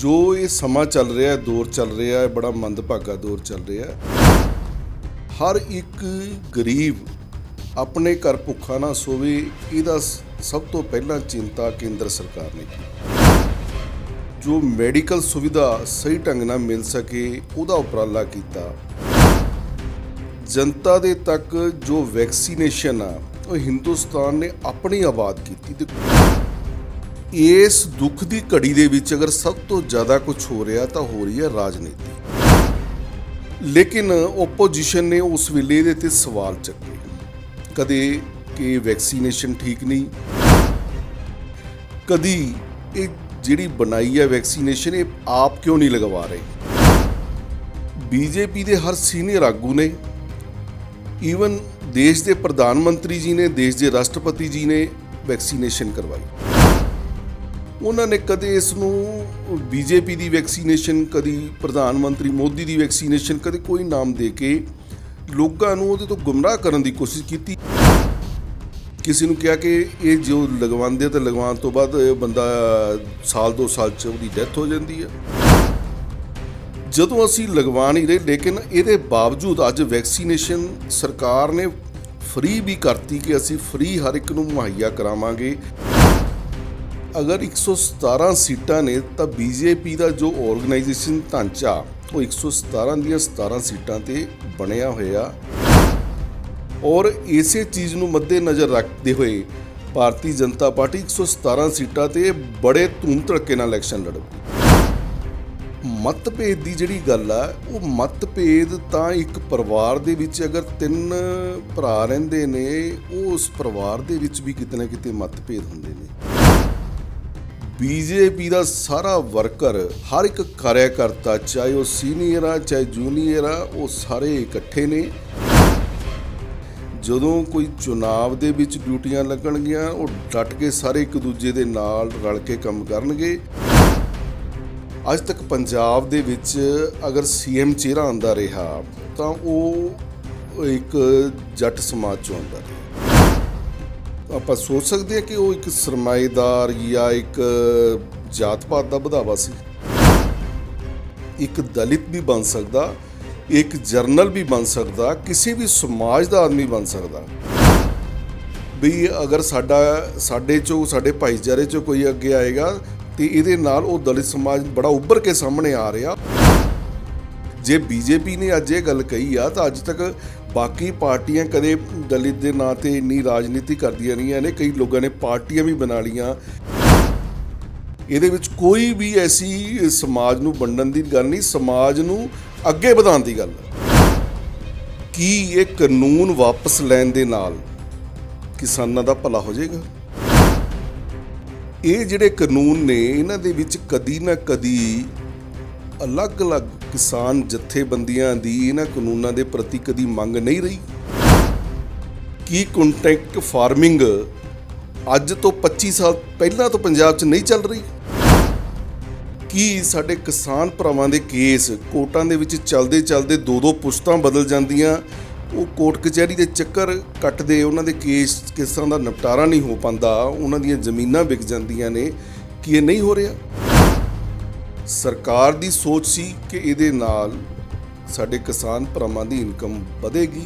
ਜੋ ਇਹ ਸਮਾਂ ਚੱਲ ਰਿਹਾ, ਦੌਰ ਚੱਲ ਰਿਹਾ ਹੈ, ਬੜਾ ਮੰਦਭਾਗਾ ਦੌਰ ਚੱਲ ਰਿਹਾ ਹੈ। ਹਰ ਇੱਕ ਗਰੀਬ ਆਪਣੇ ਘਰ ਭੁੱਖਾ ਨਾ ਸੋਵੇ, ਇਹਦਾ ਸਭ ਤੋਂ ਪਹਿਲਾਂ ਚਿੰਤਾ ਕੇਂਦਰ ਸਰਕਾਰ ਨੇ ਕੀਤੀ। ਜੋ ਮੈਡੀਕਲ ਸੁਵਿਧਾ ਸਹੀ ਢੰਗ ਨਾਲ ਮਿਲ ਸਕੇ, ਉਹਦਾ ਉਪਰਾਲਾ ਕੀਤਾ। ਜਨਤਾ ਦੇ ਤੱਕ ਜੋ ਵੈਕਸੀਨੇਸ਼ਨ ਆ, ਉਹ ਹਿੰਦੁਸਤਾਨ ਨੇ ਆਪਣੀ ਆਬਾਦ ਕੀਤੀ। ਤੇ ਇਸ ਦੁੱਖ ਦੀ ਘੜੀ ਦੇ ਵਿੱਚ ਅਗਰ ਸਭ ਤੋਂ ਜ਼ਿਆਦਾ ਕੁਝ ਹੋ ਰਿਹਾ ਤਾਂ ਹੋ ਰਹੀ ਹੈ ਰਾਜਨੀਤੀ। ਲੇਕਿਨ ਓਪੋਜੀਸ਼ਨ ਨੇ ਉਸ ਵੇਲੇ ਇਹਦੇ ਤੇ ਸਵਾਲ ਚੱਕੇ, ਕਦੇ ਕਿ ਵੈਕਸੀਨੇਸ਼ਨ ਠੀਕ ਨਹੀਂ, ਕਦੀ ਇਹ ਜਿਹੜੀ ਬਣਾਈ ਹੈ ਵੈਕਸੀਨੇਸ਼ਨ ਇਹ ਆਪ ਕਿਉਂ ਨਹੀਂ ਲਗਵਾ ਰਹੇ। ਬੀਜੇਪੀ ਦੇ ਹਰ ਸੀਨੀਅਰ ਆਗੂ ਨੇ, ਈਵਨ ਦੇਸ਼ ਦੇ ਪ੍ਰਧਾਨ ਮੰਤਰੀ ਜੀ ਨੇ, ਦੇਸ਼ ਦੇ ਰਾਸ਼ਟਰਪਤੀ ਜੀ ਨੇ ਵੈਕਸੀਨੇਸ਼ਨ ਕਰਵਾਈ। ਉਹਨਾਂ ਨੇ ਕਦੇ ਇਸ ਨੂੰ ਬੀਜੇਪੀ ਦੀ ਵੈਕਸੀਨੇਸ਼ਨ, ਕਦੀ ਪ੍ਰਧਾਨ ਮੰਤਰੀ ਮੋਦੀ ਦੀ ਵੈਕਸੀਨੇਸ਼ਨ, ਕਦੇ ਕੋਈ ਨਾਮ ਦੇ ਕੇ ਲੋਕਾਂ ਨੂੰ ਉਹਦੇ ਤੋਂ ਗੁੰਮਰਾਹ ਕਰਨ ਦੀ ਕੋਸ਼ਿਸ਼ ਕੀਤੀ। ਕਿਸੇ ਨੂੰ ਕਿਹਾ ਕਿ ਇਹ ਜੋ ਲਗਵਾਉਂਦੇ ਤਾਂ ਲਗਵਾਉਣ ਤੋਂ ਬਾਅਦ ਬੰਦਾ ਸਾਲ 2 ਸਾਲ 'ਚ ਉਹਦੀ ਡੈਥ ਹੋ ਜਾਂਦੀ ਹੈ। ਜਦੋਂ ਅਸੀਂ ਲਗਵਾ ਨਹੀਂ ਰਹੇ, ਲੇਕਿਨ ਇਹਦੇ ਬਾਵਜੂਦ ਅੱਜ ਵੈਕਸੀਨੇਸ਼ਨ ਸਰਕਾਰ ਨੇ ਫ੍ਰੀ ਵੀ ਕਰਤੀ ਕਿ ਅਸੀਂ ਫ੍ਰੀ ਹਰ ਇੱਕ ਨੂੰ ਮੁਹੱਈਆ ਕਰਾਵਾਂਗੇ। ਅਗਰ 117 ਸੀਟਾਂ ਨੇ ਤਾਂ ਬੀਜੇਪੀ ਦਾ ਜੋ ਆਰਗੇਨਾਈਜੇਸ਼ਨ ਢਾਂਚਾ ਉਹ 117 ਦੀਆਂ 17 ਸੀਟਾਂ ਤੇ ਬਣਿਆ ਹੋਇਆ। ਔਰ ਇਸੇ ਚੀਜ਼ ਨੂੰ ਮੱਦੇਨਜ਼ਰ ਰੱਖਦੇ ਹੋਏ ਭਾਰਤੀ ਜਨਤਾ ਪਾਰਟੀ 117 ਸੀਟਾਂ ਤੇ ਬੜੇ ਧੂਮ ਧੜੱਕੇ ਨਾਲ ਇਲੈਕਸ਼ਨ ਲੜੂ। ਮਤਭੇਦ ਦੀ ਜਿਹੜੀ ਗੱਲ ਆ, ਉਹ ਮਤਭੇਦ ਤਾਂ ਇੱਕ ਪਰਿਵਾਰ ਦੇ ਵਿੱਚ ਅਗਰ 3 ਭਰਾ ਰਹਿੰਦੇ ਨੇ, ਉਹ ਉਸ ਪਰਿਵਾਰ ਦੇ ਵਿੱਚ ਵੀ ਕਿਤੇ ਨਾ ਕਿਤੇ ਮਤਭੇਦ ਹੁੰਦੇ ਨੇ। ਬੀਜੇਪੀ ਦਾ ਸਾਰਾ ਵਰਕਰ, ਹਰ ਇੱਕ ਕਾਰਿਆਕਰਤਾ, ਚਾਹੇ ਉਹ ਸੀਨੀਅਰ ਆ ਚਾਹੇ ਜੂਨੀਅਰ ਆ, ਉਹ ਸਾਰੇ ਇਕੱਠੇ ਨੇ। ਜਦੋਂ ਕੋਈ ਚੁਣਾਵ ਦੇ ਵਿੱਚ ਡਿਊਟੀਆਂ ਲੱਗਣਗੀਆਂ, ਉਹ ਡਟ ਕੇ ਸਾਰੇ ਇੱਕ ਦੂਜੇ ਦੇ ਨਾਲ ਰਲ ਕੇ ਕੰਮ ਕਰਨਗੇ। ਅੱਜ ਤੱਕ ਪੰਜਾਬ ਦੇ ਵਿੱਚ ਅਗਰ ਸੀਐਮ ਚਿਹਰਾ ਆਉਂਦਾ ਰਿਹਾ ਤਾਂ ਉਹ ਇੱਕ ਜੱਟ ਸਮਾਜ ਚੋਂ ਆਉਂਦਾ ਰਿਹਾ। ਆਪਾਂ ਸੋਚ ਸਕਦੇ ਹਾਂ ਕਿ ਉਹ ਇੱਕ ਸਰਮਾਏਦਾਰ ਜਾਂ ਇੱਕ ਜਾਤ ਪਾਤ ਦਾ ਵਧਾਵਾ ਸੀ। ਇੱਕ ਦਲਿਤ ਵੀ ਬਣ ਸਕਦਾ, ਇੱਕ ਜਰਨਲ ਵੀ ਬਣ ਸਕਦਾ, ਕਿਸੇ ਵੀ ਸਮਾਜ ਦਾ ਆਦਮੀ ਬਣ ਸਕਦਾ। ਵੀ ਅਗਰ ਸਾਡੇ ਚੋਂ, ਸਾਡੇ ਭਾਈਚਾਰੇ ਚੋਂ ਕੋਈ ਅੱਗੇ ਆਏਗਾ ਤੇ ਇਹਦੇ ਨਾਲ ਉਹ ਦਲਿਤ ਸਮਾਜ ਬੜਾ ਉੱਭਰ ਕੇ ਸਾਹਮਣੇ ਆ ਰਿਹਾ। ਜੇ ਬੀਜੇਪੀ ਨੇ ਅੱਜ ਇਹ ਗੱਲ ਕਹੀ ਆ ਤਾਂ ਅੱਜ ਤੱਕ ਬਾਕੀ ਪਾਰਟੀਆਂ ਕਦੇ ਦਲਿਤ ਦੇ ਨਾਂ ਤੇ ਇੰਨੀ ਰਾਜਨੀਤੀ ਕਰਦੀਆਂ ਰਹੀਆਂ ਨੇ। ਕਈ ਲੋਕਾਂ ਨੇ ਪਾਰਟੀਆਂ ਵੀ ਬਣਾ ਲਈਆਂ। ਇਹਦੇ ਵਿੱਚ ਕੋਈ ਵੀ ਐਸੀ ਸਮਾਜ ਨੂੰ ਵੰਡਣ ਦੀ ਗੱਲ ਨਹੀਂ, ਸਮਾਜ ਨੂੰ ਅੱਗੇ ਵਧਾਉਣ ਦੀ ਗੱਲ। ਕੀ ਇਹ ਕਾਨੂੰਨ ਵਾਪਸ ਲੈਣ ਦੇ ਨਾਲ ਕਿਸਾਨਾਂ ਦਾ ਭਲਾ ਹੋ ਜਾਏਗਾ? ਇਹ ਜਿਹੜੇ ਕਾਨੂੰਨ ਨੇ, ਇਹਨਾਂ ਦੇ ਵਿੱਚ ਕਦੀ ਨਾ ਕਦੀ ਅਲੱਗ-ਅਲੱਗ ਕਿਸਾਨ ਜਥੇਬੰਦੀਆਂ ਦੀ ਇਹਨਾਂ ਕਾਨੂੰਨਾਂ ਦੇ ਪ੍ਰਤੀ ਕਦੀ ਮੰਗ ਨਹੀਂ ਰਹੀ? ਕੀ ਕੰਟਰੈਕਟ ਫਾਰਮਿੰਗ ਅੱਜ ਤੋਂ 25 ਸਾਲ ਪਹਿਲਾਂ ਤੋਂ ਪੰਜਾਬ 'ਚ ਨਹੀਂ ਚੱਲ ਰਹੀ? ਕੀ ਸਾਡੇ ਕਿਸਾਨ ਭਰਾਵਾਂ ਦੇ ਕੇਸ ਕੋਰਟਾਂ ਦੇ ਵਿੱਚ ਚੱਲਦੇ 2-2 ਪੁਸ਼ਤਾਂ ਬਦਲ ਜਾਂਦੀਆਂ, ਉਹ ਕੋਰਟ ਕਚਹਿਰੀ ਦੇ ਚੱਕਰ ਕੱਟਦੇ, ਉਹਨਾਂ ਦੇ ਕੇਸਾਂ ਦਾ ਨਿਪਟਾਰਾ ਨਹੀਂ ਹੋ ਪਾਉਂਦਾ, ਉਹਨਾਂ ਦੀਆਂ ਜ਼ਮੀਨਾਂ ਵਿਕ ਜਾਂਦੀਆਂ ਨੇ? ਕੀ ਇਹ ਨਹੀਂ ਹੋ ਰਿਹਾ? ਸਰਕਾਰ ਦੀ ਸੋਚ ਸੀ ਕਿ ਇਹਦੇ ਨਾਲ ਸਾਡੇ ਕਿਸਾਨ ਭਰਾਵਾਂ ਦੀ ਇਨਕਮ ਵਧੇਗੀ।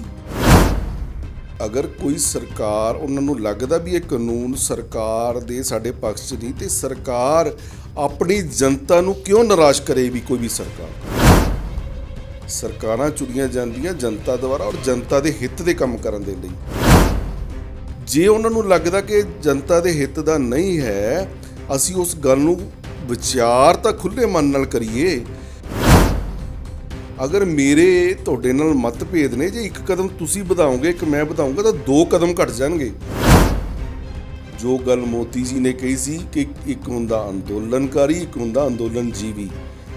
ਅਗਰ ਕੋਈ ਸਰਕਾਰ, ਉਹਨਾਂ ਨੂੰ ਲੱਗਦਾ ਵੀ ਇਹ ਕਾਨੂੰਨ ਸਰਕਾਰ ਦੇ ਸਾਡੇ ਪੱਖ 'ਚ ਨਹੀਂ, ਤੇ ਸਰਕਾਰ ਆਪਣੀ ਜਨਤਾ ਨੂੰ ਕਿਉਂ ਨਿਰਾਸ਼ ਕਰੇ? ਵੀ ਕੋਈ ਵੀ ਸਰਕਾਰਾਂ ਚੁਣੀਆਂ ਜਾਂਦੀਆਂ ਜਨਤਾ ਦੁਆਰਾ ਔਰ ਜਨਤਾ ਦੇ ਹਿੱਤ ਦੇ ਕੰਮ ਕਰਨ ਦੇ ਲਈ। ਜੇ ਉਹਨਾਂ ਨੂੰ ਲੱਗਦਾ ਕਿ ਜਨਤਾ ਦੇ ਹਿੱਤ ਦਾ ਨਹੀਂ ਹੈ, ਅਸੀਂ ਉਸ ਗੱਲ ਨੂੰ ਵਿਚਾਰ ਤਾਂ ਖੁੱਲ੍ਹੇ ਮਨ ਨਾਲ ਕਰੀਏ। ਅਗਰ ਮੇਰੇ ਤੁਹਾਡੇ ਨਾਲ ਮਤਭੇਦ ਨੇ, ਜੇ ਇੱਕ ਕਦਮ ਤੁਸੀਂ ਵਧਾਓਗੇ, ਇੱਕ ਮੈਂ ਵਧਾਊਂਗਾ, ਤਾਂ 2 ਕਦਮ ਘਟ ਜਾਣਗੇ। ਜੋ ਗੱਲ ਮੋਦੀ ਜੀ ਨੇ ਕਹੀ ਸੀ ਕਿ ਇੱਕ ਹੁੰਦਾ ਅੰਦੋਲਨਕਾਰੀ, ਇੱਕ ਹੁੰਦਾ ਅੰਦੋਲਨ ਜੀਵੀ,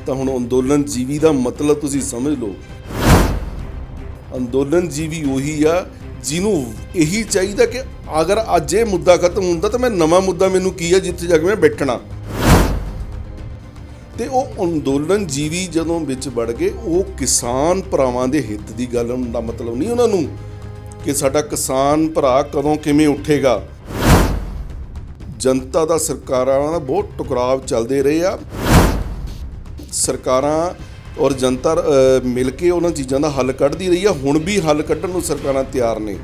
ਤਾਂ ਹੁਣ ਅੰਦੋਲਨ ਜੀਵੀ ਦਾ ਮਤਲਬ ਤੁਸੀਂ ਸਮਝ ਲਓ। ਅੰਦੋਲਨ ਜੀਵੀ ਉਹੀ ਆ ਜਿਹਨੂੰ ਇਹੀ ਚਾਹੀਦਾ ਕਿ ਅਗਰ ਅੱਜ ਇਹ ਮੁੱਦਾ ਖਤਮ ਹੁੰਦਾ ਤਾਂ ਮੈਂ ਨਵਾਂ ਮੁੱਦਾ, ਮੈਨੂੰ ਕੀ ਆ ਜਿੱਥੇ ਜਾ ਕੇ ਮੈਂ ਬੈਠਣਾ। ਤੇ ਉਹ ਅੰਦੋਲਨ ਜੀਵੀ ਜਦੋਂ ਵਿੱਚ ਵੜ ਗਏ, ਉਹ ਕਿਸਾਨ ਭਰਾਵਾਂ ਦੇ ਹਿੱਤ ਦੀ ਗੱਲ ਦਾ ਮਤਲਬ ਨਹੀਂ ਉਹਨਾਂ ਨੂੰ ਕਿ ਸਾਡਾ ਕਿਸਾਨ ਭਰਾ ਕਦੋਂ ਕਿਵੇਂ ਉੱਠੇਗਾ। ਜਨਤਾ ਦਾ ਸਰਕਾਰਾਂ ਦਾ ਬਹੁਤ ਟਕਰਾਵ ਚੱਲਦੇ ਰਹੇ ਆ। ਸਰਕਾਰਾਂ ਔਰ ਜਨਤਾ ਮਿਲ ਕੇ ਉਹਨਾਂ ਚੀਜ਼ਾਂ ਦਾ ਹੱਲ ਕੱਢਦੀ ਰਹੀ ਆ। ਹੁਣ ਵੀ ਹੱਲ ਕੱਢਣ ਨੂੰ ਸਰਕਾਰਾਂ ਤਿਆਰ ਨੇ,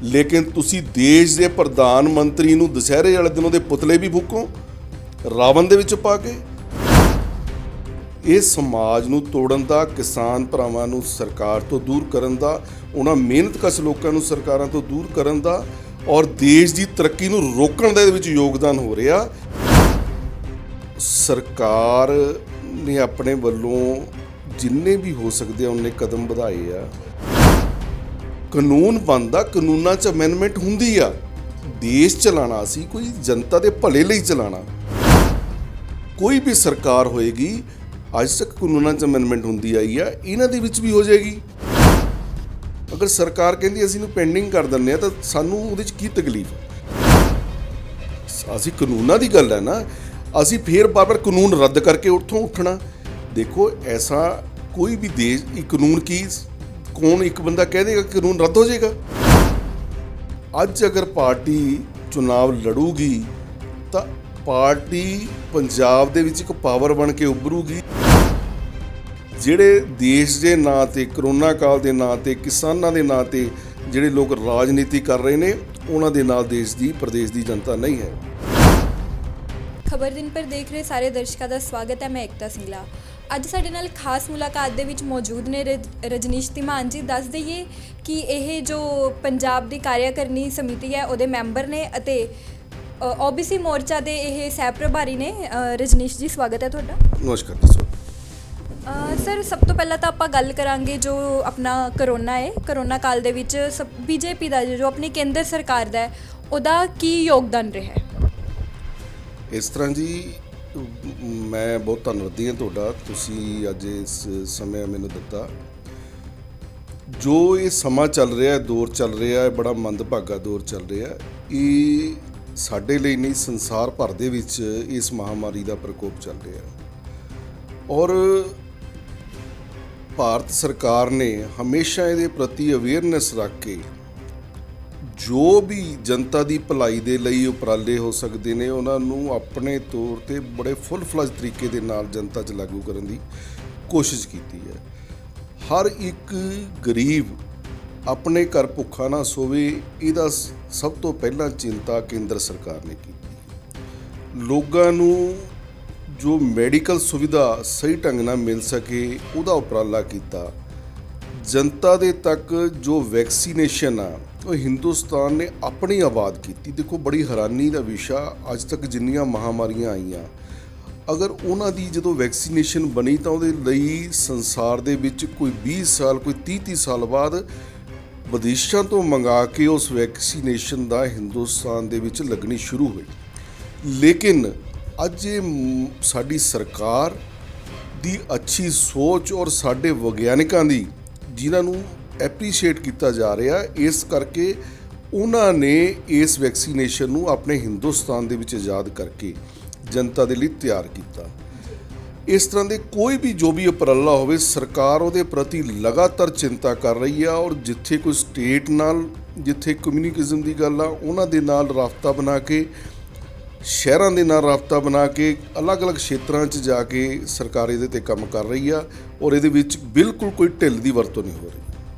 ਲੇਕਿਨ ਤੁਸੀਂ ਦੇਸ਼ ਦੇ ਪ੍ਰਧਾਨ ਮੰਤਰੀ ਨੂੰ ਦੁਸਹਿਰੇ ਵਾਲੇ ਦਿਨ ਉਹਦੇ ਪੁਤਲੇ ਵੀ ਫੂਕੋ ਰਾਵਣ ਦੇ ਵਿੱਚ ਪਾ ਕੇ। ਇਹ ਸਮਾਜ ਨੂੰ ਤੋੜਨ ਦਾ, ਕਿਸਾਨ ਭਰਾਵਾਂ ਨੂੰ ਸਰਕਾਰ ਤੋਂ ਦੂਰ ਕਰਨ ਦਾ, ਉਹਨਾਂ ਮਿਹਨਤਕਸ਼ ਲੋਕਾਂ ਨੂੰ ਸਰਕਾਰਾਂ ਤੋਂ ਦੂਰ ਕਰਨ ਦਾ ਔਰ ਦੇਸ਼ ਦੀ ਤਰੱਕੀ ਨੂੰ ਰੋਕਣ ਦਾ ਇਹਦੇ ਵਿੱਚ ਯੋਗਦਾਨ ਹੋ ਰਿਹਾ। ਸਰਕਾਰ ਨੇ ਆਪਣੇ ਵੱਲੋਂ ਜਿੰਨੇ ਵੀ ਹੋ ਸਕਦੇ ਆ ਉਹਨੇ ਕਦਮ ਵਧਾਏ ਆ। ਕਾਨੂੰਨ ਬਣਦਾ, ਕਾਨੂੰਨਾਂ 'ਚ ਅਮੈਂਡਮੈਂਟ ਹੁੰਦੀ ਆ। ਦੇਸ਼ ਚਲਾਉਣਾ ਸੀ ਕੋਈ ਜਨਤਾ ਦੇ ਭਲੇ ਲਈ ਚਲਾਉਣਾ। ਕੋਈ ਵੀ ਸਰਕਾਰ ਹੋਏਗੀ, ਅੱਜ ਤੱਕ ਕਾਨੂੰਨਾਂ 'ਚ ਅਮੈਂਡਮੈਂਟ ਹੁੰਦੀ ਆਈ ਆ, ਇਹਨਾਂ ਦੇ ਵਿੱਚ ਵੀ ਹੋ ਜਾਏਗੀ। ਅਗਰ ਸਰਕਾਰ ਕਹਿੰਦੀ ਅਸੀਂ ਨੂੰ ਪੈਂਡਿੰਗ ਕਰ ਦਿੰਦੇ ਆ ਤਾਂ ਸਾਨੂੰ ਉਹਦੇ 'ਚ ਕੀ ਤਕਲੀਫ ਹੈ? ਅਸੀਂ ਕਾਨੂੰਨਾਂ ਦੀ ਗੱਲ ਹੈ ਨਾ, ਅਸੀਂ ਫੇਰ ਬਾਰ-ਬਾਰ ਕਾਨੂੰਨ ਰੱਦ ਕਰਕੇ ਉੱਥੋਂ ਉੱਠਣਾ। ਦੇਖੋ ਐਸਾ ਕੋਈ ਵੀ ਦੇਸ਼ ਇੱਕ ਕਾਨੂੰਨ ਕੀ ਕੌਣ ਇੱਕ ਬੰਦਾ ਕਹਿ ਦੇਗਾ ਕਾਨੂੰਨ ਰੱਦ ਹੋ ਜਾਏਗਾ? ਅੱਜ ਅਗਰ ਪਾਰਟੀ ਚੁਣਾਵ ਲੜੂਗੀ ਤਾਂ ਪਾਰਟੀ ਪੰਜਾਬ ਦੇ ਵਿੱਚ ਇੱਕ ਪਾਵਰ ਬਣ ਕੇ ਉੱਭਰੂਗੀ। ਜਿਹੜੇ ਦੇਸ਼ ਦੇ ਨਾਂ 'ਤੇ, ਕਰੋਨਾ ਕਾਲ ਦੇ ਨਾਂ 'ਤੇ, ਕਿਸਾਨਾਂ ਦੇ ਨਾਂ 'ਤੇ ਜਿਹੜੇ ਲੋਕ ਰਾਜਨੀਤੀ ਕਰ ਰਹੇ ਨੇ, ਉਹਨਾਂ ਦੇ ਨਾਲ ਦੇਸ਼ ਦੀ, ਪ੍ਰਦੇਸ਼ ਦੀ ਜਨਤਾ ਨਹੀਂ ਹੈ। ਖਬਰ ਦਿਨ ਪਰ ਦੇਖ ਰਹੇ ਸਾਰੇ ਦਰਸ਼ਕਾਂ ਦਾ ਸਵਾਗਤ ਹੈ। ਮੈਂ ਏਕਤਾ ਸਿੰਘਲਾ। ਅੱਜ ਸਾਡੇ ਨਾਲ ਖਾਸ ਮੁਲਾਕਾਤ ਦੇ ਵਿੱਚ ਮੌਜੂਦ ਨੇ ਰਜਨੀਸ਼ ਧੀਮਾਨ ਜੀ। ਦੱਸ ਦਈਏ ਕਿ ਇਹ ਜੋ ਪੰਜਾਬ ਦੀ ਕਾਰਿਆਕਰਨੀ ਸਮਿਤੀ ਹੈ ਉਹਦੇ ਮੈਂਬਰ ਨੇ ਅਤੇ OBC ਮੋਰਚਾ ਦੇ ਇਹ ਸਹਿ ਪ੍ਰਭਾਰੀ ਨੇ। ਰਜਨੀਸ਼ ਜੀ, ਸਵਾਗਤ ਹੈ ਤੁਹਾਡਾ। ਨਮਸਕਾਰ ਜੀ ਸਰ, ਸਭ ਤੋਂ ਪਹਿਲਾਂ ਤਾਂ ਆਪਾਂ ਗੱਲ ਕਰਾਂਗੇ ਜੋ ਆਪਣਾ ਕਰੋਨਾ ਹੈ। ਕਰੋਨਾ ਕਾਲ ਦੇ ਵਿੱਚ BJP ਦਾ ਜੋ ਆਪਣੀ ਕੇਂਦਰ ਸਰਕਾਰ ਦਾ ਹੈ ਉਹਦਾ ਕੀ ਯੋਗਦਾਨ ਰਿਹਾ ਹੈ? ਇਸ ਤਰ੍ਹਾਂ ਜੀ, ਮੈਂ ਬਹੁਤ ਧੰਨਵਾਦੀ ਹਾਂ ਤੁਹਾਡਾ, ਤੁਸੀਂ ਅੱਜ ਇਸ ਸਮੇਂ ਮੈਨੂੰ ਦਿੱਤਾ। ਜੋ ਇਹ ਸਮਾਂ ਚੱਲ ਰਿਹਾ, ਦੌਰ ਚੱਲ ਰਿਹਾ, ਬੜਾ ਮੰਦਭਾਗਾ ਦੌਰ ਚੱਲ ਰਿਹਾ। ਇਹ ਸਾਡੇ ਲਈ ਨਹੀਂ, ਸੰਸਾਰ ਭਰ ਦੇ ਵਿੱਚ ਇਸ ਮਹਾਮਾਰੀ ਦਾ ਪ੍ਰਕੋਪ ਚੱਲ ਰਿਹਾ ਔਰ ਭਾਰਤ ਸਰਕਾਰ ਨੇ ਹਮੇਸ਼ਾ ਇਹਦੇ ਪ੍ਰਤੀ ਅਵੇਅਰਨੈਸ ਰੱਖ ਕੇ ਜੋ ਵੀ ਜਨਤਾ ਦੀ ਭਲਾਈ ਦੇ ਲਈ ਉਪਰਾਲੇ ਹੋ ਸਕਦੇ ਨੇ ਉਹਨਾਂ ਨੂੰ ਆਪਣੇ ਤੌਰ 'ਤੇ ਬੜੇ ਫੁੱਲ-ਫਲੱਜ ਤਰੀਕੇ ਦੇ ਨਾਲ ਜਨਤਾ 'ਚ ਲਾਗੂ ਕਰਨ ਦੀ ਕੋਸ਼ਿਸ਼ ਕੀਤੀ ਹੈ। ਹਰ ਇੱਕ ਗਰੀਬ ਆਪਣੇ ਘਰ ਭੁੱਖਾ ਨਾ ਸੋਵੇ, ਇਹਦਾ ਸਭ ਤੋਂ ਪਹਿਲਾਂ ਚਿੰਤਾ ਕੇਂਦਰ ਸਰਕਾਰ ਨੇ ਕੀਤੀ। ਲੋਕਾਂ ਨੂੰ ਜੋ ਮੈਡੀਕਲ ਸੁਵਿਧਾ ਸਹੀ ਢੰਗ ਨਾਲ ਮਿਲ ਸਕੇ ਉਹਦਾ ਉਪਰਾਲਾ ਕੀਤਾ। ਜਨਤਾ ਦੇ ਤੱਕ ਜੋ ਵੈਕਸੀਨੇਸ਼ਨ ਆ ਉਹ ਹਿੰਦੁਸਤਾਨ ਨੇ ਆਪਣੀ ਆਬਾਦ ਕੀਤੀ। ਦੇਖੋ, ਬੜੀ ਹੈਰਾਨੀ ਦਾ ਵਿਸ਼ਾ, ਅੱਜ ਤੱਕ ਜਿੰਨੀਆਂ ਮਹਾਮਾਰੀਆਂ ਆਈਆਂ, ਅਗਰ ਉਹਨਾਂ ਦੀ ਜਦੋਂ ਵੈਕਸੀਨੇਸ਼ਨ ਬਣੀ ਤਾਂ ਉਹਦੇ ਲਈ ਸੰਸਾਰ ਦੇ ਵਿੱਚ ਕੋਈ 20 ਸਾਲ, ਕੋਈ 30 ਸਾਲ ਬਾਅਦ ਵਿਦੇਸ਼ਾਂ ਤੋਂ ਮੰਗਾ ਕੇ ਉਸ ਵੈਕਸੀਨੇਸ਼ਨ ਦਾ ਹਿੰਦੁਸਤਾਨ ਦੇ ਵਿੱਚ ਲੱਗਣੀ ਸ਼ੁਰੂ ਹੋਈ। ਲੇਕਿਨ ਅੱਜ ਇਹ ਸਾਡੀ ਸਰਕਾਰ ਦੀ ਅੱਛੀ ਸੋਚ ਔਰ ਸਾਡੇ ਵਿਗਿਆਨਿਕਾਂ ਦੀ, ਜਿਨ੍ਹਾਂ ਨੂੰ ਐਪਰੀਸ਼ੀਏਟ ਕੀਤਾ ਜਾ ਰਿਹਾ, ਇਸ ਕਰਕੇ ਉਹਨਾਂ ਨੇ ਇਸ ਵੈਕਸੀਨੇਸ਼ਨ ਨੂੰ ਆਪਣੇ ਹਿੰਦੁਸਤਾਨ ਦੇ ਵਿੱਚ ਆਜ਼ਾਦ ਕਰਕੇ ਜਨਤਾ ਦੇ ਲਈ ਤਿਆਰ ਕੀਤਾ। ਇਸ ਤਰ੍ਹਾਂ ਦੇ ਕੋਈ ਵੀ ਜੋ ਵੀ ਉਪਰਾਲਾ ਹੋਵੇ, ਸਰਕਾਰ ਉਹਦੇ ਪ੍ਰਤੀ ਲਗਾਤਾਰ ਚਿੰਤਾ ਕਰ ਰਹੀ ਆ ਔਰ ਜਿੱਥੇ ਕੋਈ ਸਟੇਟ ਨਾਲ, ਜਿੱਥੇ ਕਮਿਊਨੀਕੇਸ਼ਨ ਦੀ ਗੱਲ ਆ, ਉਹਨਾਂ ਦੇ ਨਾਲ ਰਾਬਤਾ ਬਣਾ ਕੇ, ਸ਼ਹਿਰਾਂ ਦੇ ਨਾਲ ਰਾਬਤਾ ਬਣਾ ਕੇ, ਅਲੱਗ-ਅਲੱਗ ਖੇਤਰਾਂ 'ਚ ਜਾ ਕੇ ਸਰਕਾਰ ਇਹਦੇ 'ਤੇ ਕੰਮ ਕਰ ਰਹੀ ਆ ਔਰ ਇਹਦੇ ਵਿੱਚ ਬਿਲਕੁਲ ਕੋਈ ਢਿੱਲ ਦੀ ਵਰਤੋਂ ਨਹੀਂ ਹੋ ਰਹੀ।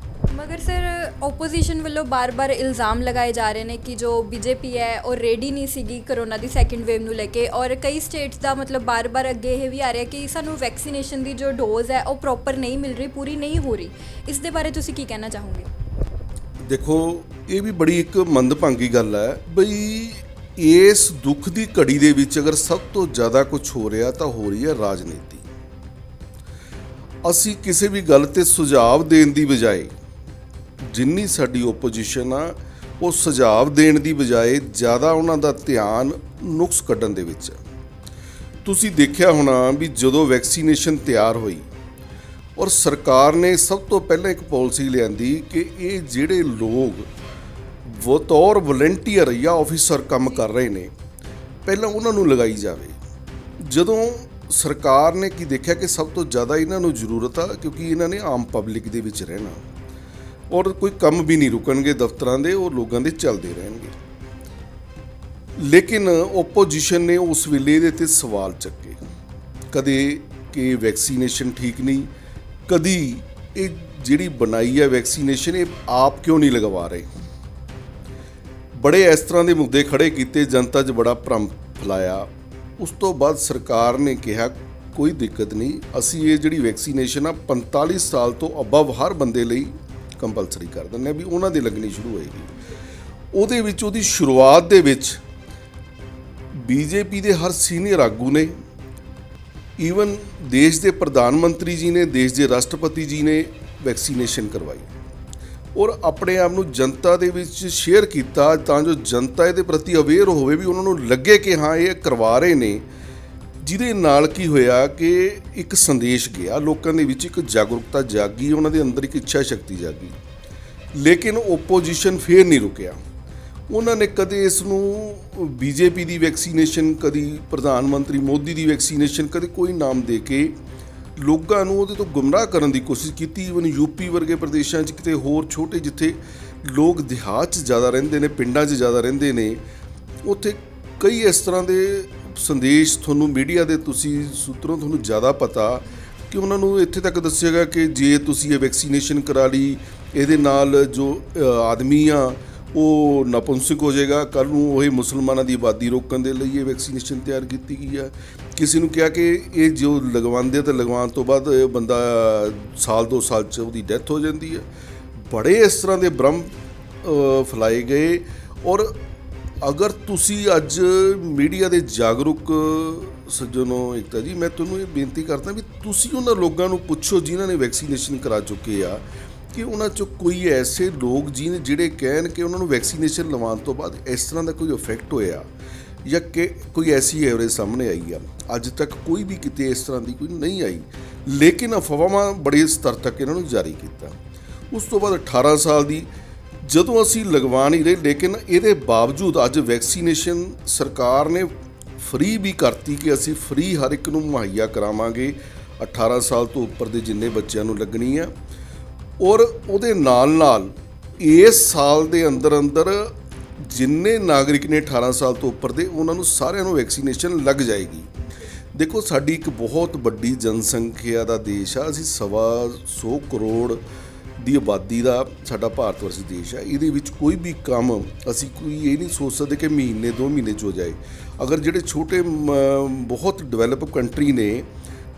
ਮਗਰ ਸਰ, ਓਪੋਜੀਸ਼ਨ ਵੱਲੋਂ ਬਾਰ-ਬਾਰ ਇਲਜ਼ਾਮ ਲਗਾਏ ਜਾ ਰਹੇ ਨੇ ਕਿ ਜੋ BJP ਹੈ ਉਹ ਰੈਡੀ ਨਹੀਂ ਸੀਗੀ ਕਰੋਨਾ ਦੀ ਸੈਕਿੰਡ ਵੇਵ ਨੂੰ ਲੈ ਕੇ ਔਰ ਕਈ ਸਟੇਟਸ ਦਾ ਮਤਲਬ ਬਾਰ-ਬਾਰ ਅੱਗੇ ਇਹ ਵੀ ਆ ਰਿਹਾ ਕਿ ਸਾਨੂੰ ਵੈਕਸੀਨੇਸ਼ਨ ਦੀ ਜੋ ਡੋਜ਼ ਹੈ ਉਹ ਪ੍ਰੋਪਰ ਨਹੀਂ ਮਿਲ ਰਹੀ, ਪੂਰੀ ਨਹੀਂ ਹੋ ਰਹੀ। ਇਸ ਦੇ ਬਾਰੇ ਤੁਸੀਂ ਕੀ ਕਹਿਣਾ ਚਾਹੋਗੇ? ਦੇਖੋ, ਇਹ ਵੀ ਬੜੀ ਇੱਕ ਮੰਦਭਾਗੀ ਗੱਲ ਹੈ ਬਈ ਇਸ ਦੁੱਖ ਦੀ ਘੜੀ ਦੇ ਵਿੱਚ ਅਗਰ ਸਭ ਤੋਂ ਜ਼ਿਆਦਾ ਕੁਝ ਹੋ ਰਿਹਾ ਤਾਂ ਹੋ ਰਹੀ ਹੈ ਰਾਜਨੀਤੀ। ਅਸੀਂ ਕਿਸੇ ਵੀ ਗੱਲ 'ਤੇ ਸੁਝਾਅ ਦੇਣ ਦੀ ਬਜਾਏ, ਜਿੰਨੀ ਸਾਡੀ ਓਪੋਜੀਸ਼ਨ ਆ ਉਹ ਸੁਝਾਅ ਦੇਣ ਦੀ ਬਜਾਏ ਜ਼ਿਆਦਾ ਉਹਨਾਂ ਦਾ ਧਿਆਨ ਨੁਕਸ ਕੱਢਣ ਦੇ ਵਿੱਚ। ਤੁਸੀਂ ਦੇਖਿਆ ਹੋਣਾ ਵੀ ਜਦੋਂ ਵੈਕਸੀਨੇਸ਼ਨ ਤਿਆਰ ਹੋਈ ਔਰ ਸਰਕਾਰ ਨੇ ਸਭ ਤੋਂ ਪਹਿਲਾਂ ਇੱਕ ਪਾਲਿਸੀ ਲਿਆਂਦੀ ਕਿ ਇਹ ਜਿਹੜੇ ਲੋਕ ਬਤੌਰ ਵਲੰਟੀਅਰ ਜਾਂ ਆਫਿਸਰ ਕੰਮ ਕਰ ਰਹੇ ਨੇ, ਪਹਿਲਾਂ ਉਹਨਾਂ ਨੂੰ ਲਗਾਈ ਜਾਵੇ। ਜਦੋਂ ਸਰਕਾਰ ਨੇ ਕੀ ਦੇਖਿਆ ਕਿ ਸਭ ਤੋਂ ਜ਼ਿਆਦਾ ਇਹਨਾਂ ਨੂੰ ਜ਼ਰੂਰਤ ਆ, ਕਿਉਂਕਿ ਇਹਨਾਂ ਨੇ ਆਮ ਪਬਲਿਕ ਦੇ ਵਿੱਚ ਰਹਿਣਾ ਔਰ ਕੋਈ ਕੰਮ ਵੀ ਨਹੀਂ ਰੁਕਣਗੇ ਦਫ਼ਤਰਾਂ ਦੇ, ਉਹ ਲੋਕਾਂ ਦੇ ਚੱਲਦੇ ਰਹਿਣਗੇ। ਲੇਕਿਨ ਓਪੋਜੀਸ਼ਨ ਨੇ ਉਸ ਵੇਲੇ ਇਹਦੇ 'ਤੇ ਸਵਾਲ ਚੱਕੇ। ਕਦੇ ਕਿ ਵੈਕਸੀਨੇਸ਼ਨ ਠੀਕ ਨਹੀਂ, ਕਦੀ ਇਹ ਜਿਹੜੀ ਬਣਾਈ ਹੈ ਵੈਕਸੀਨੇਸ਼ਨ ਇਹ ਆਪ ਕਿਉਂ ਨਹੀਂ ਲਗਵਾ ਰਹੇ। ਬੜੇ ਇਸ ਤਰ੍ਹਾਂ ਦੇ ਮੁੱਦੇ ਖੜੇ ਕੀਤੇ, ਜਨਤਾ 'ਚ ਬੜਾ ਭਰਮ ਫੈਲਾਇਆ। ਉਸ ਤੋਂ ਬਾਅਦ ਸਰਕਾਰ ਨੇ ਕਿਹਾ ਕੋਈ ਦਿੱਕਤ ਨਹੀਂ, ਅਸੀਂ ਇਹ ਜਿਹੜੀ ਵੈਕਸੀਨੇਸ਼ਨ ਆ 45 ਸਾਲ ਤੋਂ ਅਬਵ ਹਰ ਬੰਦੇ ਲਈ ਕੰਪਲਸਰੀ ਕਰ ਦਿੰਦੇ ਹਾਂ ਵੀ ਉਹਨਾਂ ਦੀ ਲੱਗਣੀ ਸ਼ੁਰੂ ਹੋਏਗੀ। ਉਹਦੇ ਵਿੱਚ ਉਹਦੀ ਸ਼ੁਰੂਆਤ ਦੇ ਵਿੱਚ ਬੀਜੇਪੀ ਦੇ ਹਰ ਸੀਨੀਅਰ ਆਗੂ ਨੇ, ਈਵਨ ਦੇਸ਼ ਦੇ ਪ੍ਰਧਾਨ ਮੰਤਰੀ ਜੀ ਨੇ, ਦੇਸ਼ ਦੇ ਰਾਸ਼ਟਰਪਤੀ ਜੀ ਨੇ ਵੈਕਸੀਨੇਸ਼ਨ ਕਰਵਾਈ ਔਰ ਆਪਣੇ ਆਪ ਨੂੰ ਜਨਤਾ ਦੇ ਵਿੱਚ ਸ਼ੇਅਰ ਕੀਤਾ ਤਾਂ ਜੋ ਜਨਤਾ ਇਹਦੇ ਪ੍ਰਤੀ ਅਵੇਅਰ ਹੋਵੇ, ਵੀ ਉਹਨਾਂ ਨੂੰ ਲੱਗੇ ਕਿ ਹਾਂ ਇਹ ਕਰਵਾ ਰਹੇ ਨੇ। ਜਿਹਦੇ ਨਾਲ ਕੀ ਹੋਇਆ ਕਿ ਇੱਕ ਸੰਦੇਸ਼ ਗਿਆ ਲੋਕਾਂ ਦੇ ਵਿੱਚ, ਇੱਕ ਜਾਗਰੂਕਤਾ ਜਾਗੀ, ਉਹਨਾਂ ਦੇ ਅੰਦਰ ਇੱਕ ਇੱਛਾ ਸ਼ਕਤੀ ਜਾਗੀ। ਲੇਕਿਨ ਓਪੋਜੀਸ਼ਨ ਫੇਰ ਨਹੀਂ ਰੁਕਿਆ। ਉਹਨਾਂ ਨੇ ਕਦੇ ਇਸ ਨੂੰ ਬੀਜੇਪੀ ਦੀ ਵੈਕਸੀਨੇਸ਼ਨ, ਕਦੀ ਪ੍ਰਧਾਨ ਮੰਤਰੀ ਮੋਦੀ ਦੀ ਵੈਕਸੀਨੇਸ਼ਨ, ਕਦੇ ਕੋਈ ਨਾਮ ਦੇ ਕੇ ਲੋਕਾਂ ਨੂੰ ਉਹਦੇ ਤੋਂ ਗੁੰਮਰਾਹ ਕਰਨ ਦੀ ਕੋਸ਼ਿਸ਼ ਕੀਤੀ। ਈਵਨ ਯੂਪੀ ਵਰਗੇ ਪ੍ਰਦੇਸ਼ਾਂ 'ਚ, ਕਿਤੇ ਹੋਰ ਛੋਟੇ ਜਿੱਥੇ ਲੋਕ ਦਿਹਾਤ 'ਚ ਜ਼ਿਆਦਾ ਰਹਿੰਦੇ ਨੇ, ਪਿੰਡਾਂ 'ਚ ਜ਼ਿਆਦਾ ਰਹਿੰਦੇ ਨੇ, ਉੱਥੇ ਕਈ ਇਸ ਤਰ੍ਹਾਂ ਦੇ ਸੰਦੇਸ਼ ਤੁਹਾਨੂੰ ਮੀਡੀਆ ਦੇ ਤੁਸੀਂ ਸੂਤਰੋਂ ਤੁਹਾਨੂੰ ਜ਼ਿਆਦਾ ਪਤਾ ਕਿ ਉਹਨਾਂ ਨੂੰ ਇੱਥੇ ਤੱਕ ਦੱਸਿਆਗਾ ਕਿ ਜੇ ਤੁਸੀਂ ਇਹ ਵੈਕਸੀਨੇਸ਼ਨ ਕਰਾ ਲਈ, ਇਹਦੇ ਨਾਲ ਜੋ ਆਦਮੀ ਆ ਉਹ ਨਪੁੰਸਕ ਹੋ ਜਾਏਗਾ, ਕੱਲ੍ਹ ਨੂੰ ਉਹੀ ਮੁਸਲਮਾਨਾਂ ਦੀ ਆਬਾਦੀ ਰੋਕਣ ਦੇ ਲਈ ਇਹ ਵੈਕਸੀਨੇਸ਼ਨ ਤਿਆਰ ਕੀਤੀ ਗਈ ਆ। ਕਿਸੇ ਨੂੰ ਕਿਹਾ ਕਿ ਇਹ ਜੋ ਲਗਵਾਉਂਦੇ ਤਾਂ ਲਗਵਾਉਣ ਤੋਂ ਬਾਅਦ ਬੰਦਾ ਸਾਲ 2 ਸਾਲ 'ਚ ਉਹਦੀ ਡੈਥ ਹੋ ਜਾਂਦੀ ਹੈ। ਬੜੇ ਇਸ ਤਰ੍ਹਾਂ ਦੇ ਭਰਮ ਫੈਲਾਏ ਗਏ। ਔਰ ਅਗਰ ਤੁਸੀਂ ਅੱਜ ਮੀਡੀਆ ਦੇ ਜਾਗਰੂਕ ਸੱਜਣੋ ਏਕਤਾ ਜੀ, ਮੈਂ ਤੁਹਾਨੂੰ ਇਹ ਬੇਨਤੀ ਕਰਦਾ ਵੀ ਤੁਸੀਂ ਉਹਨਾਂ ਲੋਕਾਂ ਨੂੰ ਪੁੱਛੋ ਜਿਨ੍ਹਾਂ ਨੇ ਵੈਕਸੀਨੇਸ਼ਨ ਕਰਾ ਚੁੱਕੇ ਆ ਕਿ ਉਹਨਾਂ 'ਚੋਂ ਕੋਈ ਐਸੇ ਲੋਕ ਜਿਹੜੇ ਕਹਿਣ ਕਿ ਉਹਨਾਂ ਨੂੰ ਵੈਕਸੀਨੇਸ਼ਨ ਲਵਾਉਣ ਤੋਂ ਬਾਅਦ ਇਸ ਤਰ੍ਹਾਂ ਦਾ ਕੋਈ ਇਫੈਕਟ ਹੋਇਆ ਜਾਂ ਕਿ ਕੋਈ ਐਸੀ ਐਵਰੇਜ ਸਾਹਮਣੇ ਆਈ ਆ। ਅੱਜ ਤੱਕ ਕੋਈ ਵੀ ਕਿਤੇ ਇਸ ਤਰ੍ਹਾਂ ਦੀ ਕੋਈ ਨਹੀਂ ਆਈ, ਲੇਕਿਨ ਅਫਵਾਹਾਂ ਬੜੇ ਸਤਰ ਤੱਕ ਇਹਨਾਂ ਨੂੰ ਜਾਰੀ ਕੀਤਾ। ਉਸ ਤੋਂ ਬਾਅਦ 18 ਸਾਲ ਦੀ ਜਦੋਂ ਅਸੀਂ ਲਗਵਾ ਨਹੀਂ ਰਹੇ, ਲੇਕਿਨ ਇਹਦੇ ਬਾਵਜੂਦ ਅੱਜ ਵੈਕਸੀਨੇਸ਼ਨ ਸਰਕਾਰ ਨੇ ਫ੍ਰੀ ਵੀ ਕਰਤੀ ਕਿ ਅਸੀਂ ਫ੍ਰੀ ਹਰ ਇੱਕ ਨੂੰ ਮੁਹੱਈਆ ਕਰਾਵਾਂਗੇ 18 ਸਾਲ ਤੋਂ ਉੱਪਰ ਦੇ ਜਿੰਨੇ ਬੱਚਿਆਂ ਨੂੰ ਲੱਗਣੀ ਆ। ਔਰ ਉਹਦੇ ਨਾਲ ਇਸ ਸਾਲ ਦੇ ਅੰਦਰ ਜਿੰਨੇ ਨਾਗਰਿਕ ਨੇ 18 ਸਾਲ ਤੋਂ ਉੱਪਰ ਦੇ, ਉਹਨਾਂ ਨੂੰ ਸਾਰਿਆਂ ਨੂੰ ਵੈਕਸੀਨੇਸ਼ਨ ਲੱਗ ਜਾਏਗੀ। ਦੇਖੋ ਸਾਡੀ ਇੱਕ ਬਹੁਤ ਵੱਡੀ ਜਨਸੰਖਿਆ ਦਾ ਦੇਸ਼ ਆ, ਅਸੀਂ 125 ਕਰੋੜ ਦੀ ਆਬਾਦੀ ਦਾ ਸਾਡਾ ਭਾਰਤ ਵਰਗੀ ਦੇਸ਼ ਹੈ। ਇਹਦੇ ਵਿੱਚ ਕੋਈ ਵੀ ਕੰਮ ਅਸੀਂ ਕੋਈ ਇਹ ਨਹੀਂ ਸੋਚ ਸਕਦੇ ਕਿ ਮਹੀਨੇ 2 ਮਹੀਨੇ 'ਚ ਹੋ ਜਾਏ। ਅਗਰ ਜਿਹੜੇ ਛੋਟੇ ਬਹੁਤ ਡਿਵੈਲਪ ਕੰਟਰੀ ਨੇ,